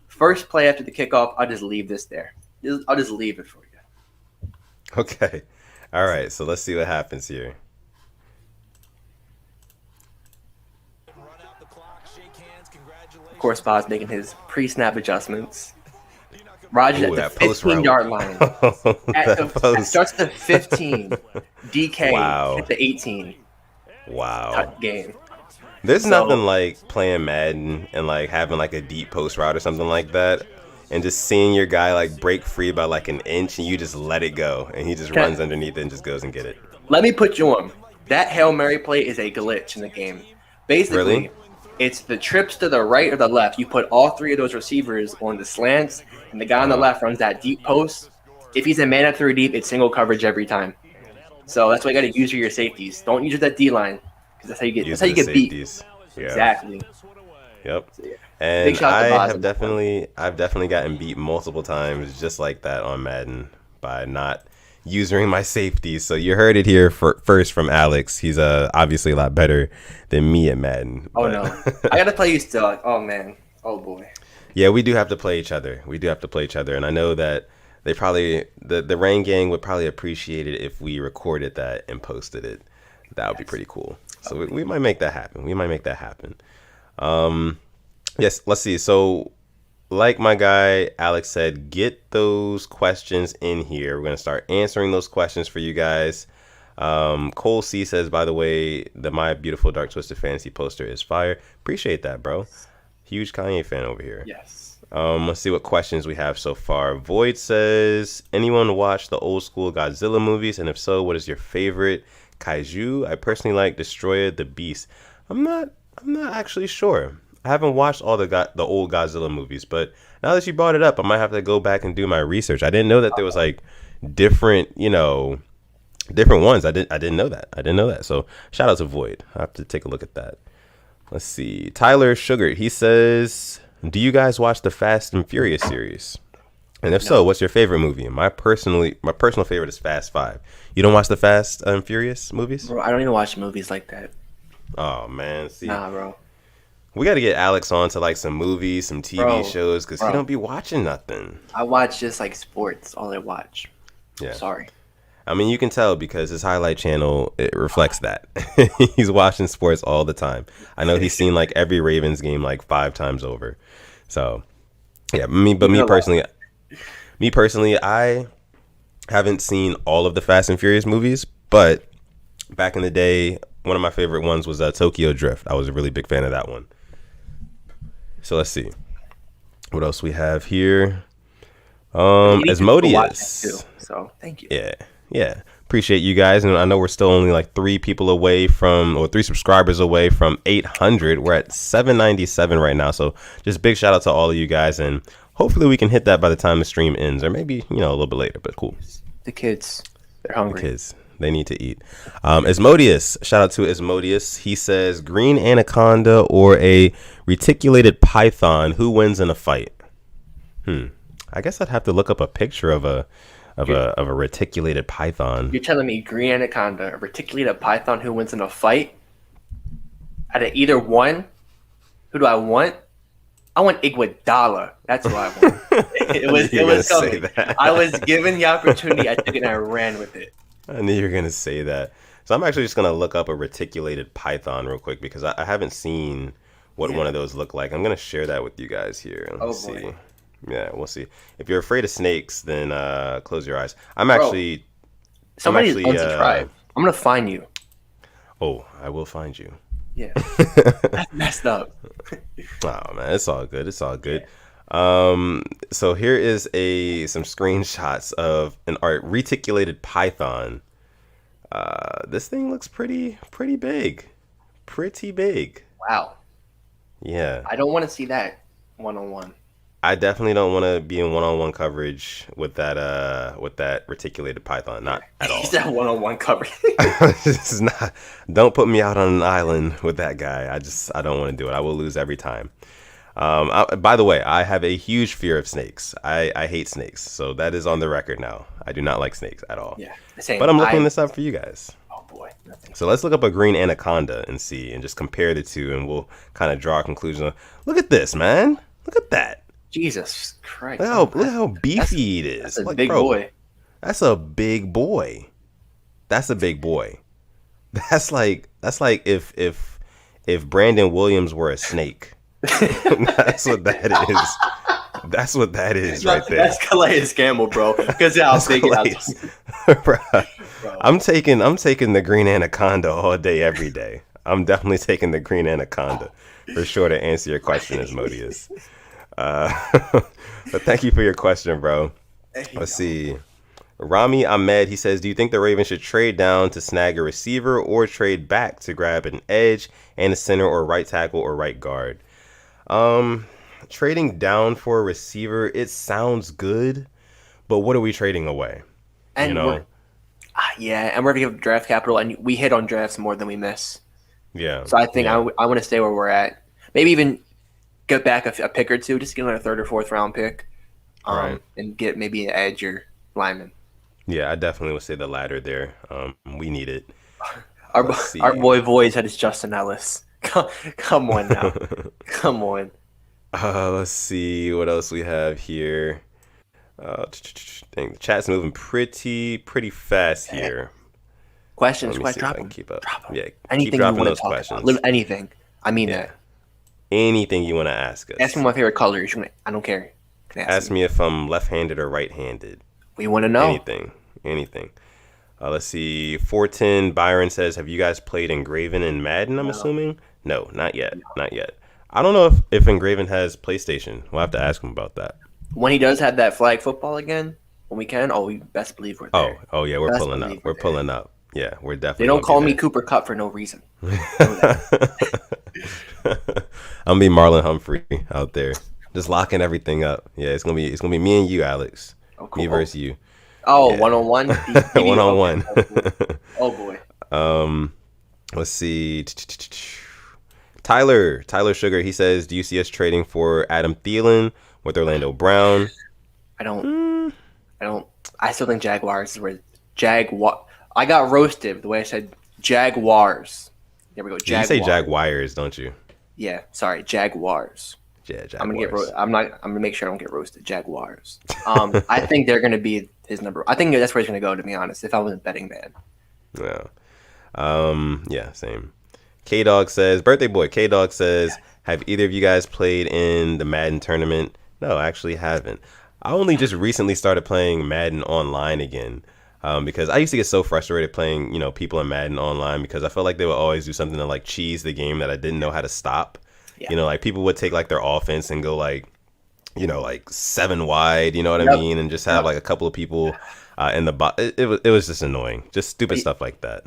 First play after the kickoff, I'll just leave this there. I'll just leave it for you. Okay. All right, so let's see what happens here. Of course, Boz making his pre-snap adjustments. Rodgers at the 15-yard line. Starts at the 15. DK at the 18. Wow. Game. There's nothing like playing Madden and like having like a deep post route or something like that, and just seeing your guy like break free by like an inch, and you just let it go, and he just runs underneath it and just goes and get it. Let me put you on. That Hail Mary play is a glitch in the game. Basically, Really? it's the trips to the right or the left. You put all three of those receivers on the slants, and the guy on the left runs that deep post. If he's a man up three deep, it's single coverage every time. So that's why you got to use your safeties. Don't use that D line because that's how you get. That's how you get beat. Yeah. Exactly. Yep. So, yeah. And I've definitely gotten beat multiple times just like that on Madden by not using my safeties. So you heard it here first from Alex. He's obviously a lot better than me at Madden. Oh no, I gotta play you still. Oh man. Oh boy. Yeah, we do have to play each other. And I know that they probably the Rain Gang would probably appreciate it if we recorded that and posted it. That would be pretty cool. So we might make that happen. Yes, let's see. So like my guy Alex said, get those questions in here. We're going to start answering those questions for you guys. Cole C says, by the way, the My Beautiful Dark Twisted Fantasy poster is fire. Appreciate that, bro. Huge Kanye fan over here. Yes. Let's see what questions we have so far. Void says, anyone watch the old school Godzilla movies? And if so, what is your favorite kaiju? I personally like Destroyer the Beast. I'm not actually sure. I haven't watched all the old Godzilla movies, but now that you brought it up, I might have to go back and do my research. I didn't know that there was like different ones. I didn't know that. So shout out to Void. I have to take a look at that. Let's see. Tyler Sugar, he says, do you guys watch the Fast and Furious series? And if so, what's your favorite movie? My personal favorite is Fast 5. You don't watch the Fast and Furious movies? Bro, I don't even watch movies like that. Oh man, see. Nah, bro. We got to get Alex on to like some movies, some TV shows, because he don't be watching nothing. I watch just like sports, all I watch. Yeah. Sorry. I mean, you can tell because his highlight channel, it reflects that. He's watching sports all the time. I know he's seen like every Ravens game like 5 times over. So, yeah, me personally, I haven't seen all of the Fast and Furious movies, but back in the day, one of my favorite ones was Tokyo Drift. I was a really big fan of that one. So let's see what else we have here. Asmodeus. So thank you. Yeah. Appreciate you guys. And I know we're still only like 3 subscribers away from 800. We're at 797 right now. So just big shout out to all of you guys. And hopefully we can hit that by the time the stream ends, or maybe, a little bit later, but cool. The kids, they're hungry. The kids, they need to eat. Asmodeus, shout out to Asmodeus. He says, green anaconda or a reticulated python, who wins in a fight? I guess I'd have to look up a picture of a reticulated python. You're telling me green anaconda, a reticulated python, who wins in a fight? Out of either one, who do I want? I want Iguodala. That's who I want. It was coming. I was given the opportunity. I took it and I ran with it. I knew you were going to say that. So I'm actually just going to look up a reticulated python real quick because I haven't seen what one of those look like. I'm going to share that with you guys here. Let's see. Yeah, we'll see. If you're afraid of snakes, then close your eyes. Somebody's unsubscribed. I'm going to find you. Oh, I will find you. Yeah. That's messed up. Oh, man, it's all good. So here is some screenshots of an reticulated python. This thing looks pretty big. Pretty big. Wow. Yeah. I don't want to see that one-on-one. I definitely don't want to be in one-on-one coverage with that reticulated python. Not at all. He's that one-on-one coverage. This is not. Don't put me out on an island with that guy. I don't want to do it. I will lose every time. By the way, I have a huge fear of snakes. I hate snakes, so that is on the record now. I do not like snakes at all. Yeah, same. But I'm looking this up for you guys. Oh boy. So let's look up a green anaconda and see, and just compare the two, and we'll kind of draw a conclusion. Look at this, man. Look at that. Jesus Christ! Look how beefy it is. That's a big boy. That's a big boy. That's like if Brandon Williams were a snake. That's what that is. That's what that is right there. That's Calais Campbell, bro. Because how big it is. I'm taking the green anaconda all day, every day. I'm definitely taking the green anaconda for sure to answer your question, Asmodeus. But thank you for your question, bro. Let's see. Rami Ahmed, he says, do you think the Ravens should trade down to snag a receiver or trade back to grab an edge and a center or right tackle or right guard? Trading down for a receiver, it sounds good, but what are we trading away? And you know? and we're gonna give draft capital, and we hit on drafts more than we miss. Yeah. So I think yeah. I want to stay where we're at. Maybe even get back a pick or two, just get another third or fourth round pick, Right. and get maybe an edge or lineman. Yeah, I definitely would say the latter there. We need it. Our boy Voids had his Justin Ellis. Come on now. Come on. Let's see what else we have here. The chat's moving pretty fast here. Questions. Let me see if I Drop can them. keep up. Drop them. Yeah, Anything keep dropping you want those to talk questions. about. Anything. I mean Yeah. that. Anything you want to ask us. Ask me my favorite colors. I don't care. Ask me if I'm left-handed or right-handed. We want to know. Anything. Let's see. 410 Byron says, have you guys played Engraven in Madden, I'm assuming? No, not yet. Not yet. I don't know if Engraven has PlayStation. We'll have to ask him about that. When he does have that flag football again, when we can, we best believe we're there. Oh yeah, we're pulling up. We're pulling up. Yeah, we're definitely. They don't call me Cooper Kupp for no reason. I'm gonna be Marlon Humphrey out there, just locking everything up. Yeah, it's gonna be me and you, Alex. Oh, cool. Me versus you. Oh, yeah. 1-on-1? 1-on-1. Oh boy. Let's see. Tyler Sugar, he says, do you see us trading for Adam Thielen with Orlando Brown? I don't. I still think Jaguars is where I got roasted the way I said Jaguars. There we go. Jaguars. You say Jaguars, don't you? Yeah, sorry, Jaguars. Yeah, Jaguars. I'm gonna make sure I don't get roasted. Jaguars. I think they're gonna be his number. I think that's where he's gonna go. To be honest, if I wasn't betting man. Yeah. Yeah. Same. K-Dog says, birthday boy. K-Dog says, have either of you guys played in the Madden tournament? No, I actually haven't. I only just recently started playing Madden online again. Because I used to get so frustrated playing, people in Madden online because I felt like they would always do something to like cheese the game that I didn't know how to stop. Yeah. Like people would take like their offense and go like 7 wide, you know what I mean? And just have like a couple of people in the box. It was just annoying. Just stupid stuff like that.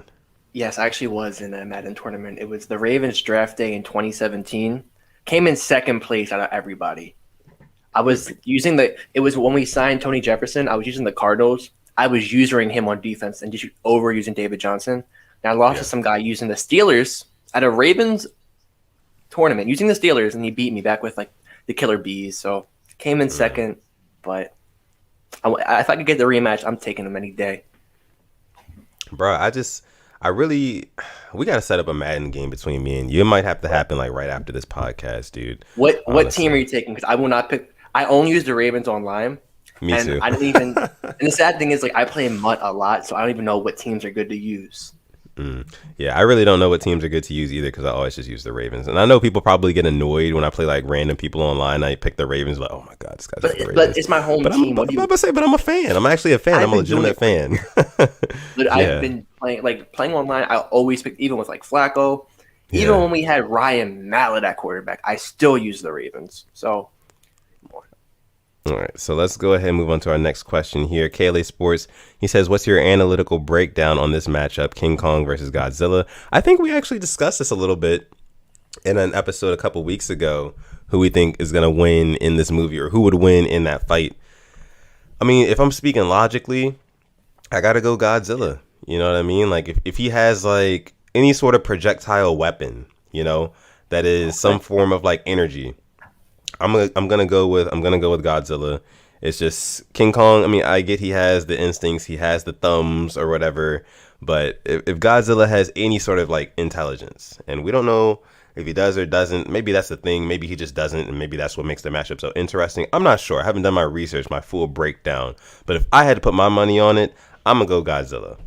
Yes, I actually was in a Madden tournament. It was the Ravens draft day in 2017. Came in second place out of everybody. I was using it was when we signed Tony Jefferson, I was using the Cardinals. I was using him on defense and just overusing David Johnson. And I lost to some guy using the Steelers at a Ravens tournament, using the Steelers, and he beat me back with like the Killer Bees. So came in second, but if I could get the rematch, I'm taking him any day. Bro, we got to set up a Madden game between me and you. It might have to happen like right after this podcast, dude. What team are you taking? Because I will not pick. I only use the Ravens online. Me too. I didn't even. And the sad thing is, like, I play Mutt a lot, so I don't even know what teams are good to use. Yeah, I really don't know what teams are good to use either because I always just use the Ravens. And I know people probably get annoyed when I play like random people online. I pick the Ravens, like, oh my god, this guy's the Ravens. But it's my home team. But I'm a fan. I'm actually a fan. I'm a legitimate fan. But I've been playing online. I always pick, even with like Flacco, even when we had Ryan Mallett at quarterback, I still use the Ravens. So. All right, so let's go ahead and move on to our next question here. KLA Sports, he says, what's your analytical breakdown on this matchup, King Kong versus Godzilla? I think we actually discussed this a little bit in an episode a couple weeks ago, who we think is going to win in this movie or who would win in that fight. I mean, if I'm speaking logically, I got to go Godzilla. You know what I mean? Like if he has like any sort of projectile weapon, that is some form of like energy, I'm gonna go with Godzilla. It's just King Kong. I mean, I get he has the instincts, he has the thumbs or whatever, but if Godzilla has any sort of like intelligence, and we don't know if he does or doesn't, maybe that's the thing. Maybe he just doesn't, and maybe that's what makes the matchup so interesting. I'm not sure. I haven't done my research, my full breakdown. But if I had to put my money on it, I'm gonna go Godzilla.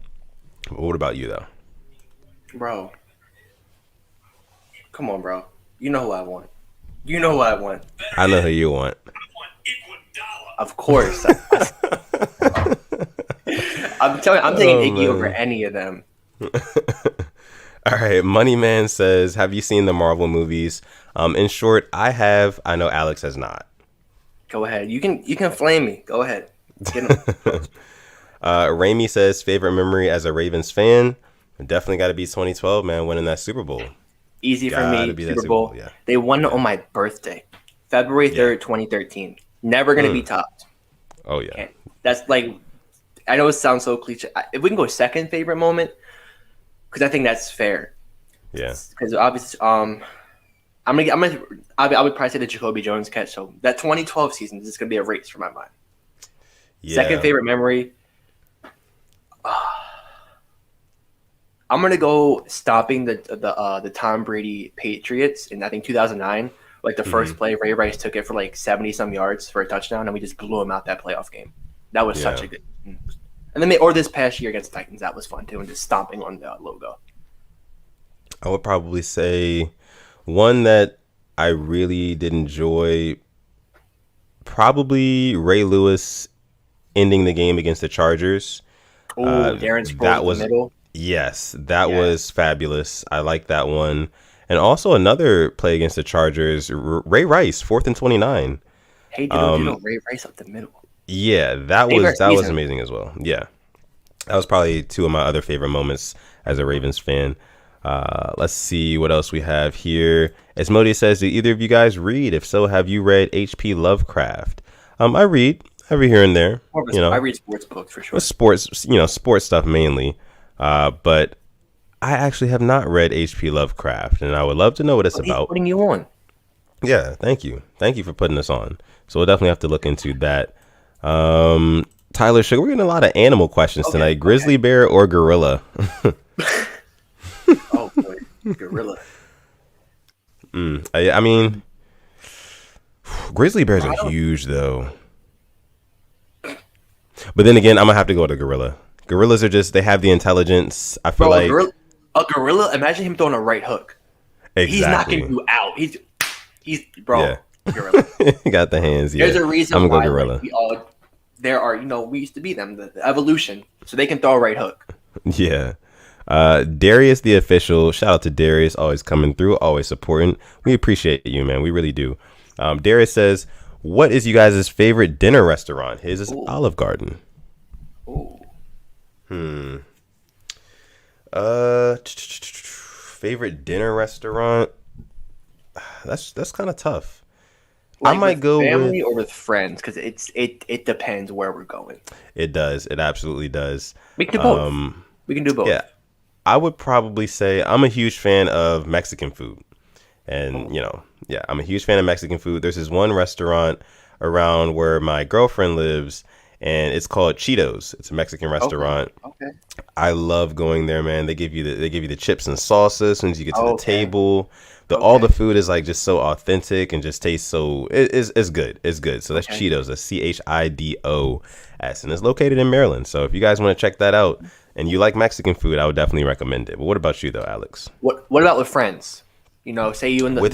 But what about you though? Bro, come on, bro. You know who I want. You know who I want. I know who you want. Of course. I'm telling you, I'm taking Iggy over any of them. All right, Money Man says, "Have you seen the Marvel movies?" In short, I have. I know Alex has not. Go ahead. You can flame me. Go ahead. Get him. Raimi says, "Favorite memory as a Ravens fan? Definitely got to be 2012, man, winning that Super Bowl. Easy for Gotta me. be that Super Super Bowl. Bowl, yeah. They won on my birthday, February 3rd, 2013. Never gonna be topped. Oh yeah, Can't. That's like, I know it sounds so cliche. If we can go second favorite moment, because I think that's fair. yeah, Because obviously, I would probably say the Jacoby Jones catch. So that 2012 season is gonna be a race for my mind. yeah." Second favorite memory. I'm gonna go stopping the Tom Brady Patriots in I think 2009. Like the first play, Ray Rice took it for like 70 some yards for a touchdown, and we just blew him out that playoff game. That was such Yeah. a good. And then or this past year against the Titans, that was fun too, and just stomping on the logo. I would probably say one that I really did enjoy. Probably Ray Lewis ending the game against the Chargers. Oh, Darren Sproles That in was the middle. Yes, that Yes. was fabulous. I like that one. And also another play against the Chargers, Ray Rice, 4th and 29. Hey, dude, Ray Rice up the middle. Yeah, that Favorite was season. amazing as well. Yeah, that was probably two of my other favorite moments as a Ravens fan. Let's see what else we have here. Asmodee says, "Do either of you guys read? If so, have you read H.P. Lovecraft?" I read every here and there. I read sports books for sure. Sports, sports stuff mainly. But I actually have not read H.P. Lovecraft, and I would love to know what it's He's about. putting you on. Yeah, thank you for putting us on. So we'll definitely have to look into that. Tyler Sugar, we're getting a lot of animal questions tonight. Grizzly bear or gorilla? Oh boy, gorilla. I mean, grizzly bears are huge though. But then again, I'm gonna have to go with a gorilla. Gorillas are they have the intelligence. I feel like a gorilla. Imagine him throwing a right hook. exactly. He's knocking you out. He's bro. Yeah. Gorilla. Got the hands. Yeah. There's a reason I'm gonna why go gorilla. like, we used to be them, the evolution, so they can throw a right hook. Yeah. Darius the official. Shout out to Darius, always coming through, always supporting. We appreciate you, man. We really do. Darius says, "What is you guys' favorite dinner restaurant?" His is Olive Garden. Ooh. Favorite dinner restaurant? That's kind of tough. Like I might with go family with or with friends because it depends where we're going. It does. It absolutely does. We can do both. We can do both. Yeah. I would probably say I'm a huge fan of Mexican food. And, I'm a huge fan of Mexican food. There's this one restaurant around where my girlfriend lives, and it's called Cheetos. It's a Mexican restaurant. Okay. I love going there, man. They give you the chips and sauces as soon as you get to the table. All the food is like just so authentic and just tastes so it's good. It's good. So that's Cheetos. That's CHIDOS, and it's located in Maryland. So if you guys want to check that out and you like Mexican food, I would definitely recommend it. But what about you though, Alex? What about with friends? Say you and the boys.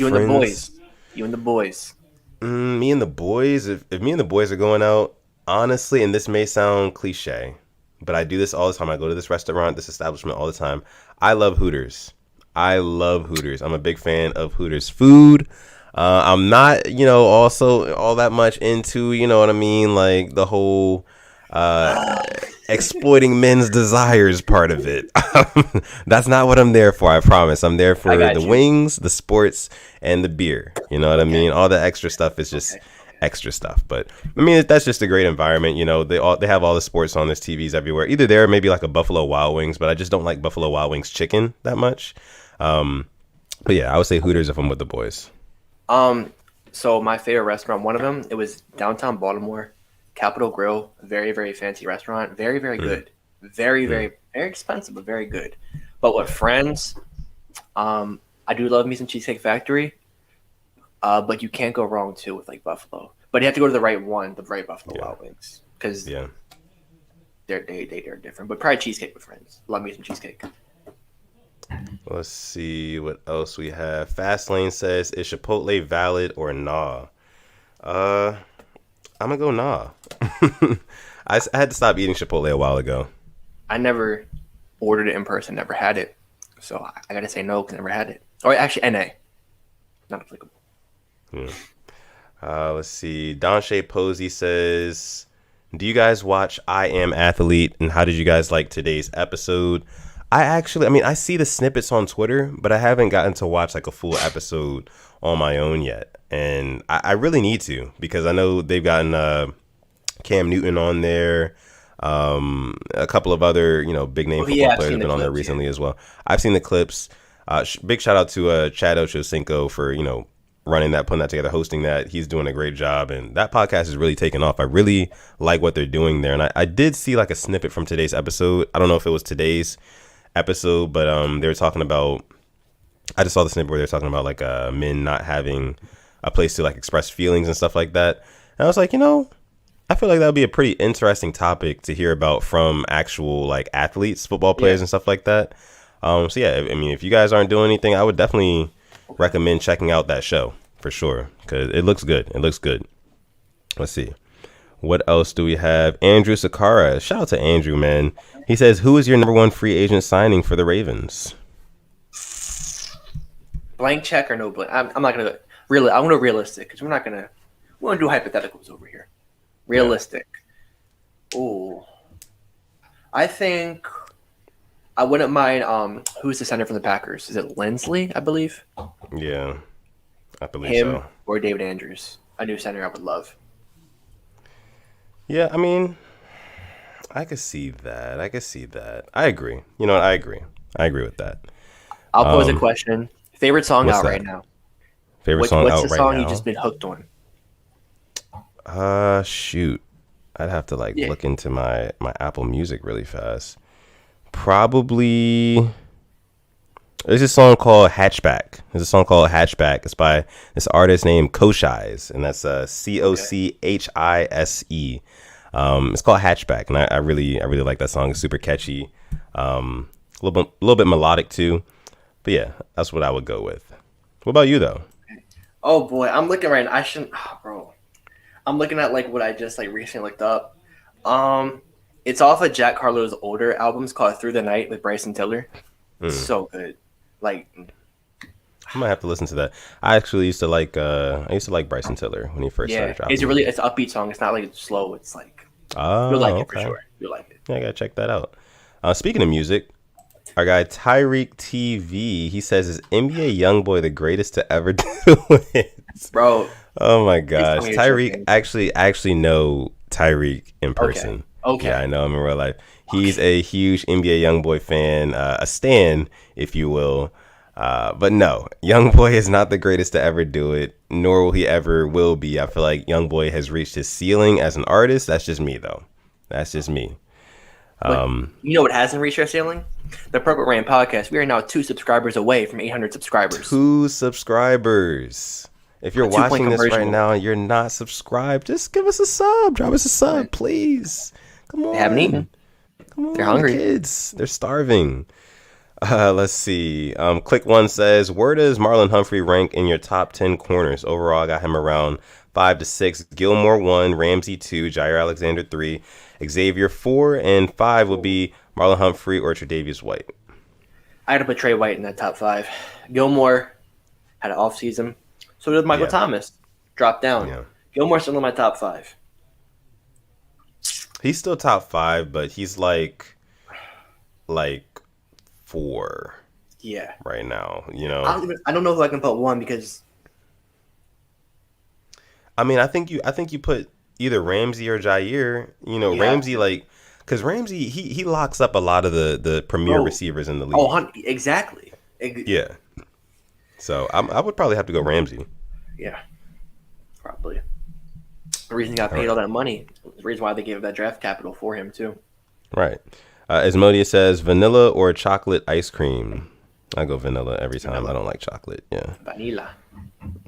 You and the boys. Me and the boys. If me and the boys are going out, honestly, and this may sound cliche, but I do this all the time. I go to this restaurant, this establishment all the time. I love Hooters. I'm a big fan of Hooters food. I'm not, also all that much into, what I mean, like the whole exploiting men's desires part of it. That's not what I'm there for, I promise. I'm there for the wings, the sports, and the beer. You know what I mean? All the extra stuff is just extra stuff. But I mean, that's just a great environment. They have all the sports on. There's TVs everywhere. Either there or maybe like a Buffalo Wild Wings, but I just don't like Buffalo Wild Wings chicken that much. But yeah, I would say Hooters if I'm with the boys. So my favorite restaurant, one of them, it was downtown Baltimore, Capitol Grill, very, very fancy restaurant, very, very good, very, very, very expensive, but very good. But with friends, I do love me some Cheesecake Factory, but you can't go wrong too with like Buffalo. But you have to go to the right one, the right Buffalo Wild Wings, because they're different. But probably cheesecake with friends. Love me some cheesecake. Let's see what else we have. Fastlane says, "Is Chipotle valid or nah?" I'm gonna go nah. I had to stop eating Chipotle a while ago. I never ordered it in person, never had it. So I gotta say no because I never had it. Or actually, NA, not applicable. Let's see. Don Shea Posey says, do you guys watch I Am Athlete, and how did you guys like today's episode? I see the snippets on Twitter, but I haven't gotten to watch like a full episode on my own yet. And I really need to, because I know they've gotten Cam Newton on there. A couple of other, big name football players have been on there recently as well. I've seen the clips. Big shout out to Chad Ochocinco for, running that, putting that together, hosting that. He's doing a great job, and that podcast is really taking off. I really like what they're doing there. And I did see like a snippet from today's episode. I don't know if it was today's episode, but they were talking about, I just saw the snippet where they're talking about like men not having a place to like express feelings and stuff like that. And I was like, I feel like that would be a pretty interesting topic to hear about from actual like athletes, football players and stuff like that. So yeah, I mean, if you guys aren't doing anything, I would definitely recommend checking out that show for sure, because it looks good. It looks good. Let's see. What else do we have? Andrew Sakara. Shout out to Andrew, man. He says, who is your number one free agent signing for the Ravens? Blank check or no blank? I'm not going to really. I'm going to realistic, because we're going to do hypotheticals over here. Realistic. Yeah. Ooh. I think I wouldn't mind who's the center from the Packers? Is it Lindsley, I believe? Yeah. I believe him so. Or David Andrews. A new center I would love. Yeah, I mean, I could see that. I agree. You know what? I agree with that. I'll pose a question. Favorite song out right now? Favorite song out right now? What's the song you just been hooked on? Shoot. I'd have to look into my Apple Music really fast. Probably there's a song called Hatchback. It's by this artist named Koshise, and that's Cochhise. It's called Hatchback, and I really like that song. It's super catchy. A little bit melodic too. But yeah, that's what I would go with. What about you though? Oh boy, I'm looking right now. I shouldn't, bro. I'm looking at what I just recently looked up. It's off of Jack Harlow's older albums called Through the Night with Bryson Tiller. It's so good. I might have to listen to that. I actually used to like Bryson Tiller when he first started dropping. It's an upbeat song. It's not slow. It's you'll like it for sure. You'll like it. Yeah, I gotta check that out. Speaking of music, our guy Tyreek TV, he says, is NBA YoungBoy the greatest to ever do it? Bro. Oh my gosh. Tyreek, actually know Tyreek in person. Okay. Yeah, I know him in real life. He's a huge NBA YoungBoy fan, a stan, if you will. But no, YoungBoy is not the greatest to ever do it, nor will he ever will be. I feel like YoungBoy has reached his ceiling as an artist. That's just me, though. That's just me. You know what hasn't reached our ceiling? The Purple Rain podcast. We are now 2 subscribers away from 800 subscribers. 2 subscribers. If you're watching this right now and you're not subscribed, just give us a sub. Drop us a sub, please. Come on. They haven't eaten. Come on, they're hungry. Kids. They're starving. Let's see. Click One says, where does Marlon Humphrey rank in your top 10 corners? Overall, I got him around 5 to 6. Gilmore 1, Ramsey 2, Jair Alexander 3, Xavier 4, and 5 would be Marlon Humphrey or Tre'Davious White. I had to put Trey White in that top 5. Gilmore had an off season. So did Michael Thomas. Dropped down. Yeah. Gilmore's still in my top 5. He's still top 5, but he's like 4. Yeah. Right now, I don't know if I can put 1 because. I mean, I think you put either Ramsey or Jair. Ramsey because Ramsey he locks up a lot of the premier receivers in the league. Oh, exactly. Yeah. So I would probably have to go Ramsey. Yeah, probably. The reason he got paid all that money, the reason why they gave that draft capital for him too. Right. Asmodia says vanilla or chocolate ice cream. I go vanilla every time. I don't like chocolate. Yeah. Vanilla.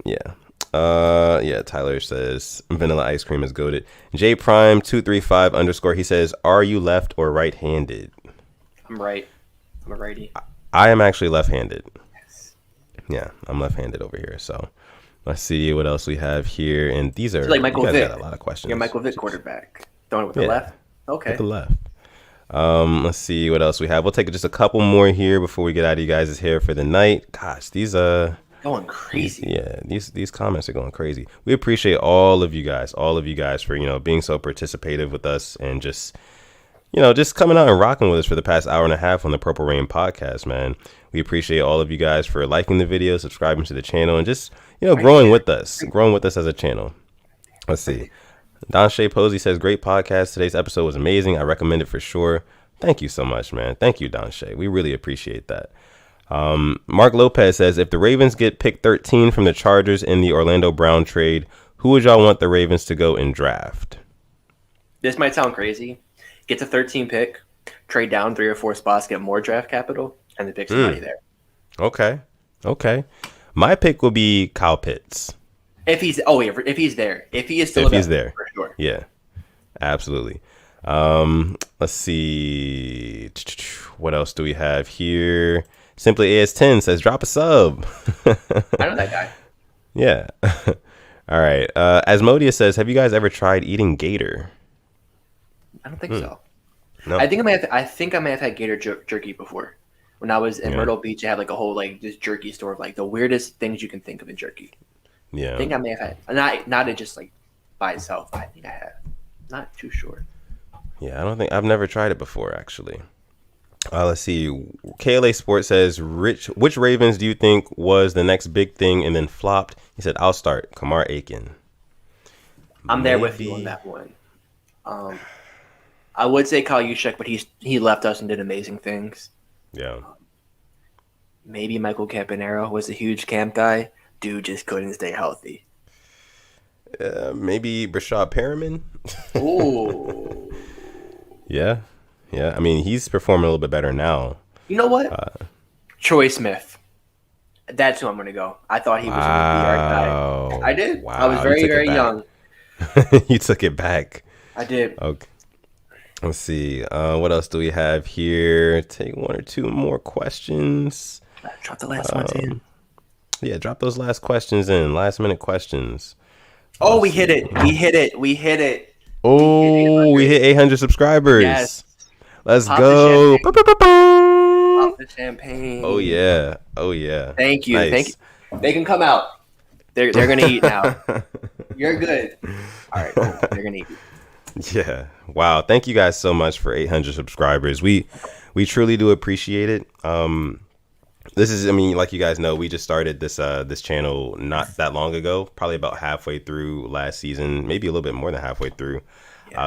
Yeah. Tyler says vanilla ice cream is goated. J Prime 235_ he says, are you left or right-handed? I'm right. I'm a righty. I am actually left-handed. Yeah, I'm left-handed over here. So let's see what else we have here. And these are like Michael Vick. Got a lot of questions. You're Michael Vick quarterback. Throwing it with the left. Okay. With the left. Let's see what else we have. We'll take just a couple more here before we get out of you guys' hair for the night. Gosh, these Going crazy. these comments are going crazy. We appreciate all of you guys for being so participative with us and just coming out and rocking with us for the past hour and a half on the Purple Rain podcast, man. We appreciate all of you guys for liking the video, subscribing to the channel, and just growing with us as a channel. Let's see. Don Shea Posey says, great podcast. Today's episode was amazing. I recommend it for sure. Thank you so much, man. Thank you, Don Shea. We really appreciate that. Mark Lopez says, if the Ravens get pick 13 from the Chargers in the Orlando Brown trade, who would y'all want the Ravens to go and draft? This might sound crazy. Get the 13 pick, trade down 3 or 4 spots, get more draft capital, and the pick's already there. Okay. My pick will be Kyle Pitts. If he's there. If he is still there. For sure. Yeah, absolutely. Let's see. What else do we have here? Simply AS10 says, drop a sub. I know that guy. Yeah. All right. Asmodia says, have you guys ever tried eating gator? I don't think so. No. I think I may have had gator jerky before. When I was in Myrtle Beach, I had like a whole this jerky store of like the weirdest things you can think of in jerky. Yeah. I think I may have had not it just like by itself. I think I have. Not too sure. Yeah, I've never tried it before actually. Let's see. KLA Sports says, which Ravens do you think was the next big thing and then flopped? He said, I'll start. Kamar Aiken. I'm there with you on that one. I would say Kyle Juszczyk, but he left us and did amazing things. Yeah. Maybe Michael Campanaro was a huge camp guy. Dude just couldn't stay healthy. Maybe Brashad Perriman. Ooh. Yeah. I mean, he's performing a little bit better now. You know what? Troy Smith. That's who I'm going to go. I thought he was going to be our guy. I did. Wow. I was very, very young. You took it back. I did. Okay. Let's see. What else do we have here? Take 1 or 2 more questions. Drop the last ones in. Yeah, drop those last questions in. Last minute questions. Oh, we hit it. We hit it. Oh, we hit 800 subscribers. Yes. Let's Pop go. Pop the champagne. Oh, yeah. Thank you. Nice. Thank you. They can come out. They're going to eat now. You're good. All right, cool. They're going to eat. Yeah. Wow. Thank you guys so much for 800 subscribers. We truly do appreciate it. This is, I mean, like you guys know, we just started this channel not that long ago, probably about halfway through last season, maybe a little bit more than halfway through.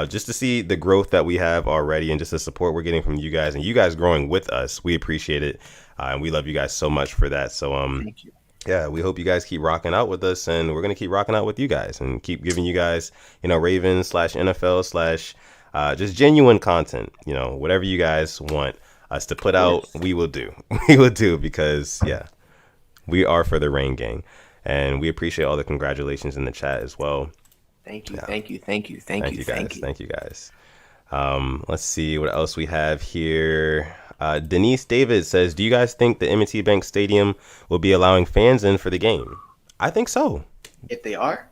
Just to see the growth that we have already and just the support we're getting from you guys and you guys growing with us. We appreciate it. And we love you guys so much for that. So, Thank you. yeah, we hope you guys keep rocking out with us, and we're going to keep rocking out with you guys and keep giving you guys, Ravens /NFL/ just genuine content, whatever you guys want us to put out, we will do. We will do because, yeah, we are for the Rain Gang, and we appreciate all the congratulations in the chat as well. Thank you, Yeah. thank you. Thank you guys. Let's see what else we have here. Denise David says, do you guys think the M&T Bank Stadium will be allowing fans in for the game? I think so. If they are,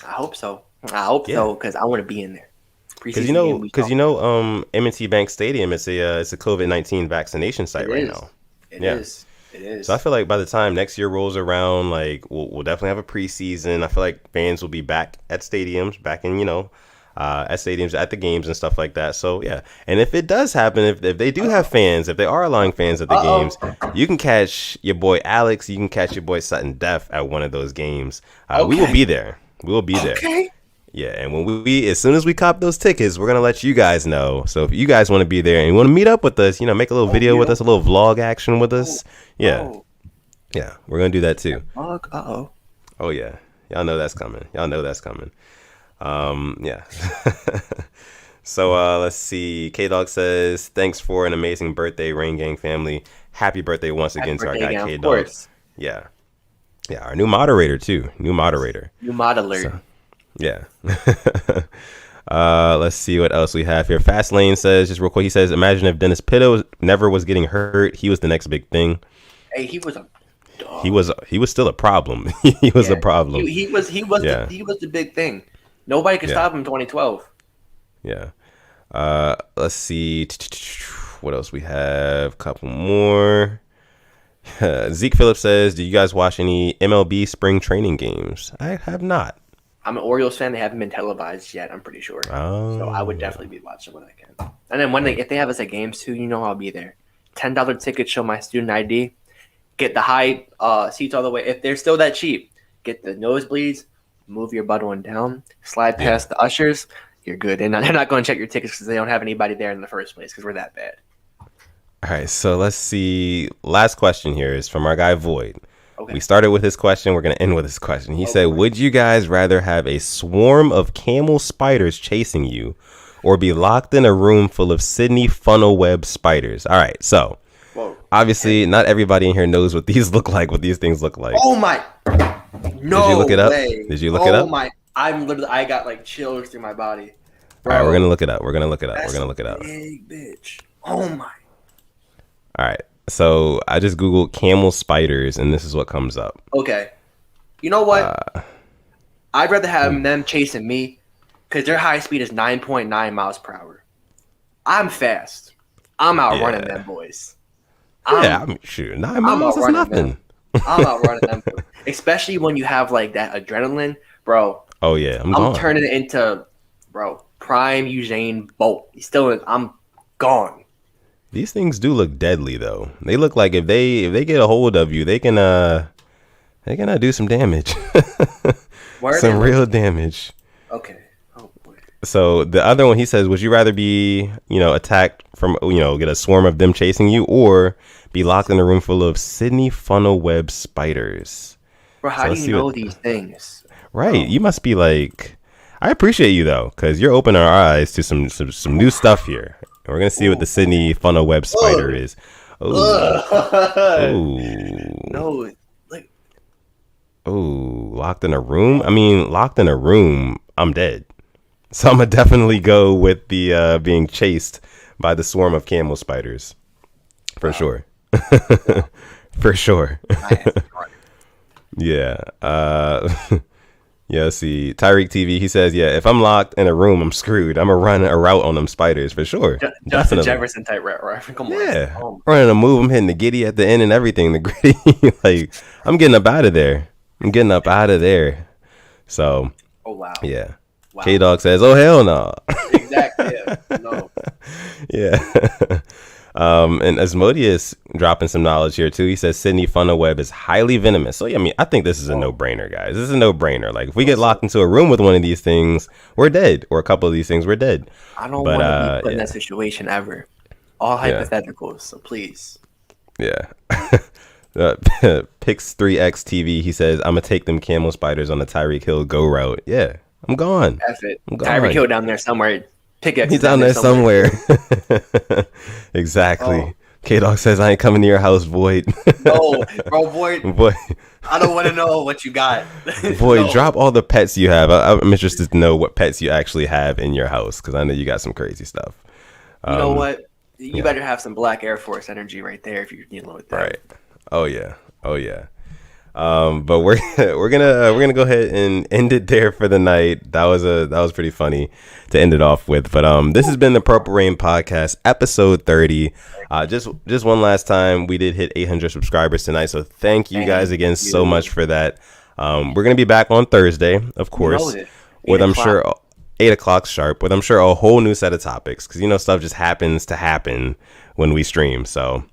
I hope so. So because I want to be in there. Because M&T Bank Stadium, it's a COVID-19 vaccination site right now. It is. So I feel like by the time next year rolls around, like we'll definitely have a preseason. I feel like fans will be back at stadiums, at the games and stuff like that. So yeah, and if it does happen, if they do have fans, if they are allowing fans at the games, you can catch your boy Alex, you can catch your boy Sutton Def at one of those games. We will be there. We will be there. Okay. Yeah, and when as soon as we cop those tickets, we're gonna let you guys know. So if you guys want to be there and you want to meet up with us, make a little video with us, a little vlog action with us. Yeah, we're gonna do that too. Oh yeah, y'all know that's coming. Yeah. So let's see. K-Dog says, thanks for an amazing birthday, Rain Gang family. Happy birthday once again to our guy K-Dog. Yeah, our new moderator too. New modeler. So, yeah. Let's see what else we have here. Fastlane says, just real quick, he says, imagine if Dennis Pitta never was getting hurt. He was the next big thing. Hey, he was a dog. He was still a problem. He was a problem. He was the big thing. Nobody could stop him in 2012. Yeah. Let's see. What else we have? Couple more. Zeke Phillips says, do you guys watch any MLB spring training games? I have not. I'm an Orioles fan. They haven't been televised yet, I'm pretty sure. Oh. So I would definitely be watching when I can. And then if they have us at games too, I'll be there. $10 ticket, show my student ID. Get the high seats all the way. If they're still that cheap, get the nosebleeds, move your butt one down, slide past the ushers. You're good. They're not going to check your tickets because they don't have anybody there in the first place because we're that bad. All right, so let's see. Last question here is from our guy Void. Okay. We started with his question. We're going to end with his question. He said, would you guys rather have a swarm of camel spiders chasing you or be locked in a room full of Sydney funnel web spiders? All right, so obviously not everybody in here knows what these look like, what these things look like. Oh, my. No Did you look it up? way. Did you look it up? Oh, my. I got like chills through my body. Bro, all right, we're going to look it up. We're going to look it up. We're going to look it up. Big bitch. Oh, my. All right. So I just Googled camel spiders, and this is what comes up. Okay. You know what? I'd rather have them chasing me because their high speed is 9.9 miles per hour. I'm fast. I'm outrunning them boys. Shoot, 9 miles is nothing. I'm outrunning them, especially when you have like that adrenaline, bro. Oh yeah, I'm turning it into, prime Usain Bolt. I'm gone. These things do look deadly, though. They look like if they get a hold of you, they can do some damage, some real damage. Okay. Oh boy. So the other one, he says, would you rather be attacked from get a swarm of them chasing you, or be locked in a room full of Sydney funnel web spiders? Bro, how do you know these things? Right, you must be like. I appreciate you though, because you're opening our eyes to some new stuff here. We're going to see what the Sydney funnel web spider is. Oh. No. Oh, locked in a room? I mean, locked in a room, I'm dead. So I'm going to definitely go with the being chased by the swarm of camel spiders. For sure. For sure. Yeah. Yeah, see, Tyreek TV, he says, yeah, if I'm locked in a room, I'm screwed. I'm going to run a route on them spiders, for sure. Justin Jefferson type route, right? Come on. Yeah, running a move, I'm hitting the giddy at the end and everything, the gritty. Like, I'm getting up out of there. So, oh, wow. Yeah. Wow. K-Dog says, oh, hell no. Exactly, yeah. No. Yeah. And Asmodeus dropping some knowledge here too. He says Sydney funnel web is highly venomous. So yeah, I mean, I think this is a no-brainer, guys. This is a no-brainer. Like if we get locked into a room with one of these things, we're dead. Or a couple of these things, we're dead. I don't want to be put in that situation ever. All hypotheticals, so please. Yeah. Pix 3X TV, he says, I'm gonna take them camel spiders on the Tyreek Hill go route. Yeah, I'm gone. F it. Tyreek Hill down there somewhere. He's down there somewhere. Exactly. Oh. K-Dog says, I ain't coming to your house, Void. No, bro, Void. I don't want to know what you got. Void, drop all the pets you have. I'm interested to know what pets you actually have in your house, because I know you got some crazy stuff. You know what? You better have some Black Air Force energy right there if you're dealing with that. Right. Oh, yeah. But we're gonna go ahead and end it there for the night. That was pretty funny to end it off with. But this has been the Purple Rain Podcast, episode 30. Just one last time, we did hit 800 subscribers tonight, so thank you guys again so much for that. We're gonna be back on Thursday, of course, with I'm sure 8 o'clock sharp, with I'm sure a whole new set of topics, because stuff just happens to happen when we stream. So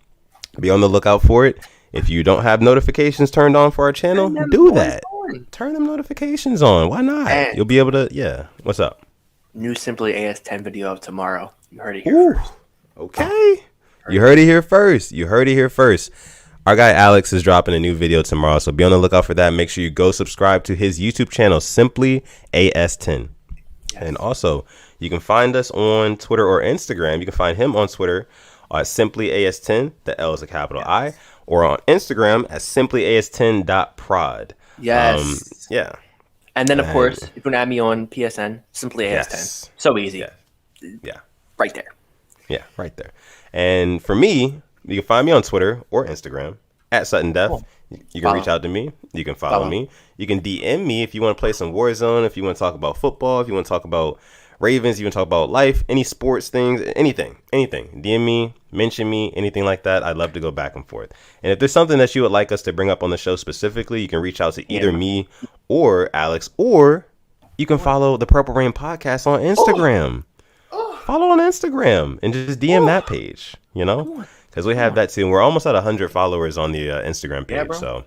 be on the lookout for it. If you don't have notifications turned on for our channel, do that. Turn them notifications on. Why not? And you'll be able to, yeah. What's up? New Simply AS10 video of tomorrow. You heard it here first. Okay. You heard it here first. Our guy Alex is dropping a new video tomorrow, so be on the lookout for that. Make sure you go subscribe to his YouTube channel, Simply AS10. Yes. And also, you can find us on Twitter or Instagram. You can find him on Twitter at Simply AS10. The L is a capital I. Or on Instagram at simplyas10.prod. Yes. Yeah. And then, of course, you can add me on PSN, Simply AS10. Yes. So easy. Yeah. Right there. Yeah, right there. And for me, you can find me on Twitter or Instagram at Sutton Def. You can reach out to me. You can follow me. You can DM me if you want to play some Warzone, if you want to talk about football, if you want to talk about Ravens, you can talk about life, any sports things, anything. DM me, mention me, anything like that. I'd love to go back and forth. And if there's something that you would like us to bring up on the show specifically, you can reach out to either me or Alex, or you can follow the Purple Rain Podcast on Instagram. Follow on Instagram and just DM that page, because we have that too. And we're almost at 100 followers on the Instagram page, so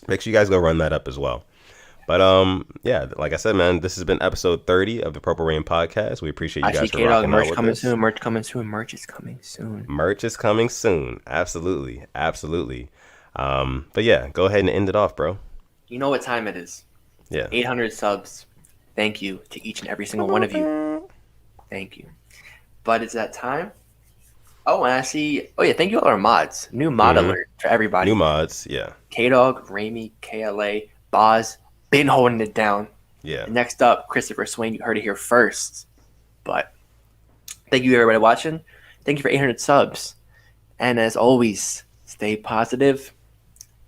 make sure you guys go run that up as well. But like I said, man, this has been episode 30 of the Purple Rain Podcast. We appreciate you guys for rocking out with us. Merch coming soon. Merch is coming soon. Merch is coming soon. Absolutely. But yeah, go ahead and end it off, bro. You know what time it is. Yeah. 800 subs. Thank you to each and every single one of you. Thank you. But it's that time. Oh, and I see. Oh, yeah. Thank you all our mods. New mod alert for everybody. New mods. Yeah. K-Dog, Ramey, KLA, Boz. Been holding it down. Yeah. Next up, Christopher Swain. You heard it here first. But thank you, everybody watching. Thank you for 800 subs. And as always, stay positive.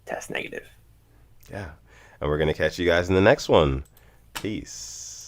Test negative. Yeah. And we're going to catch you guys in the next one. Peace.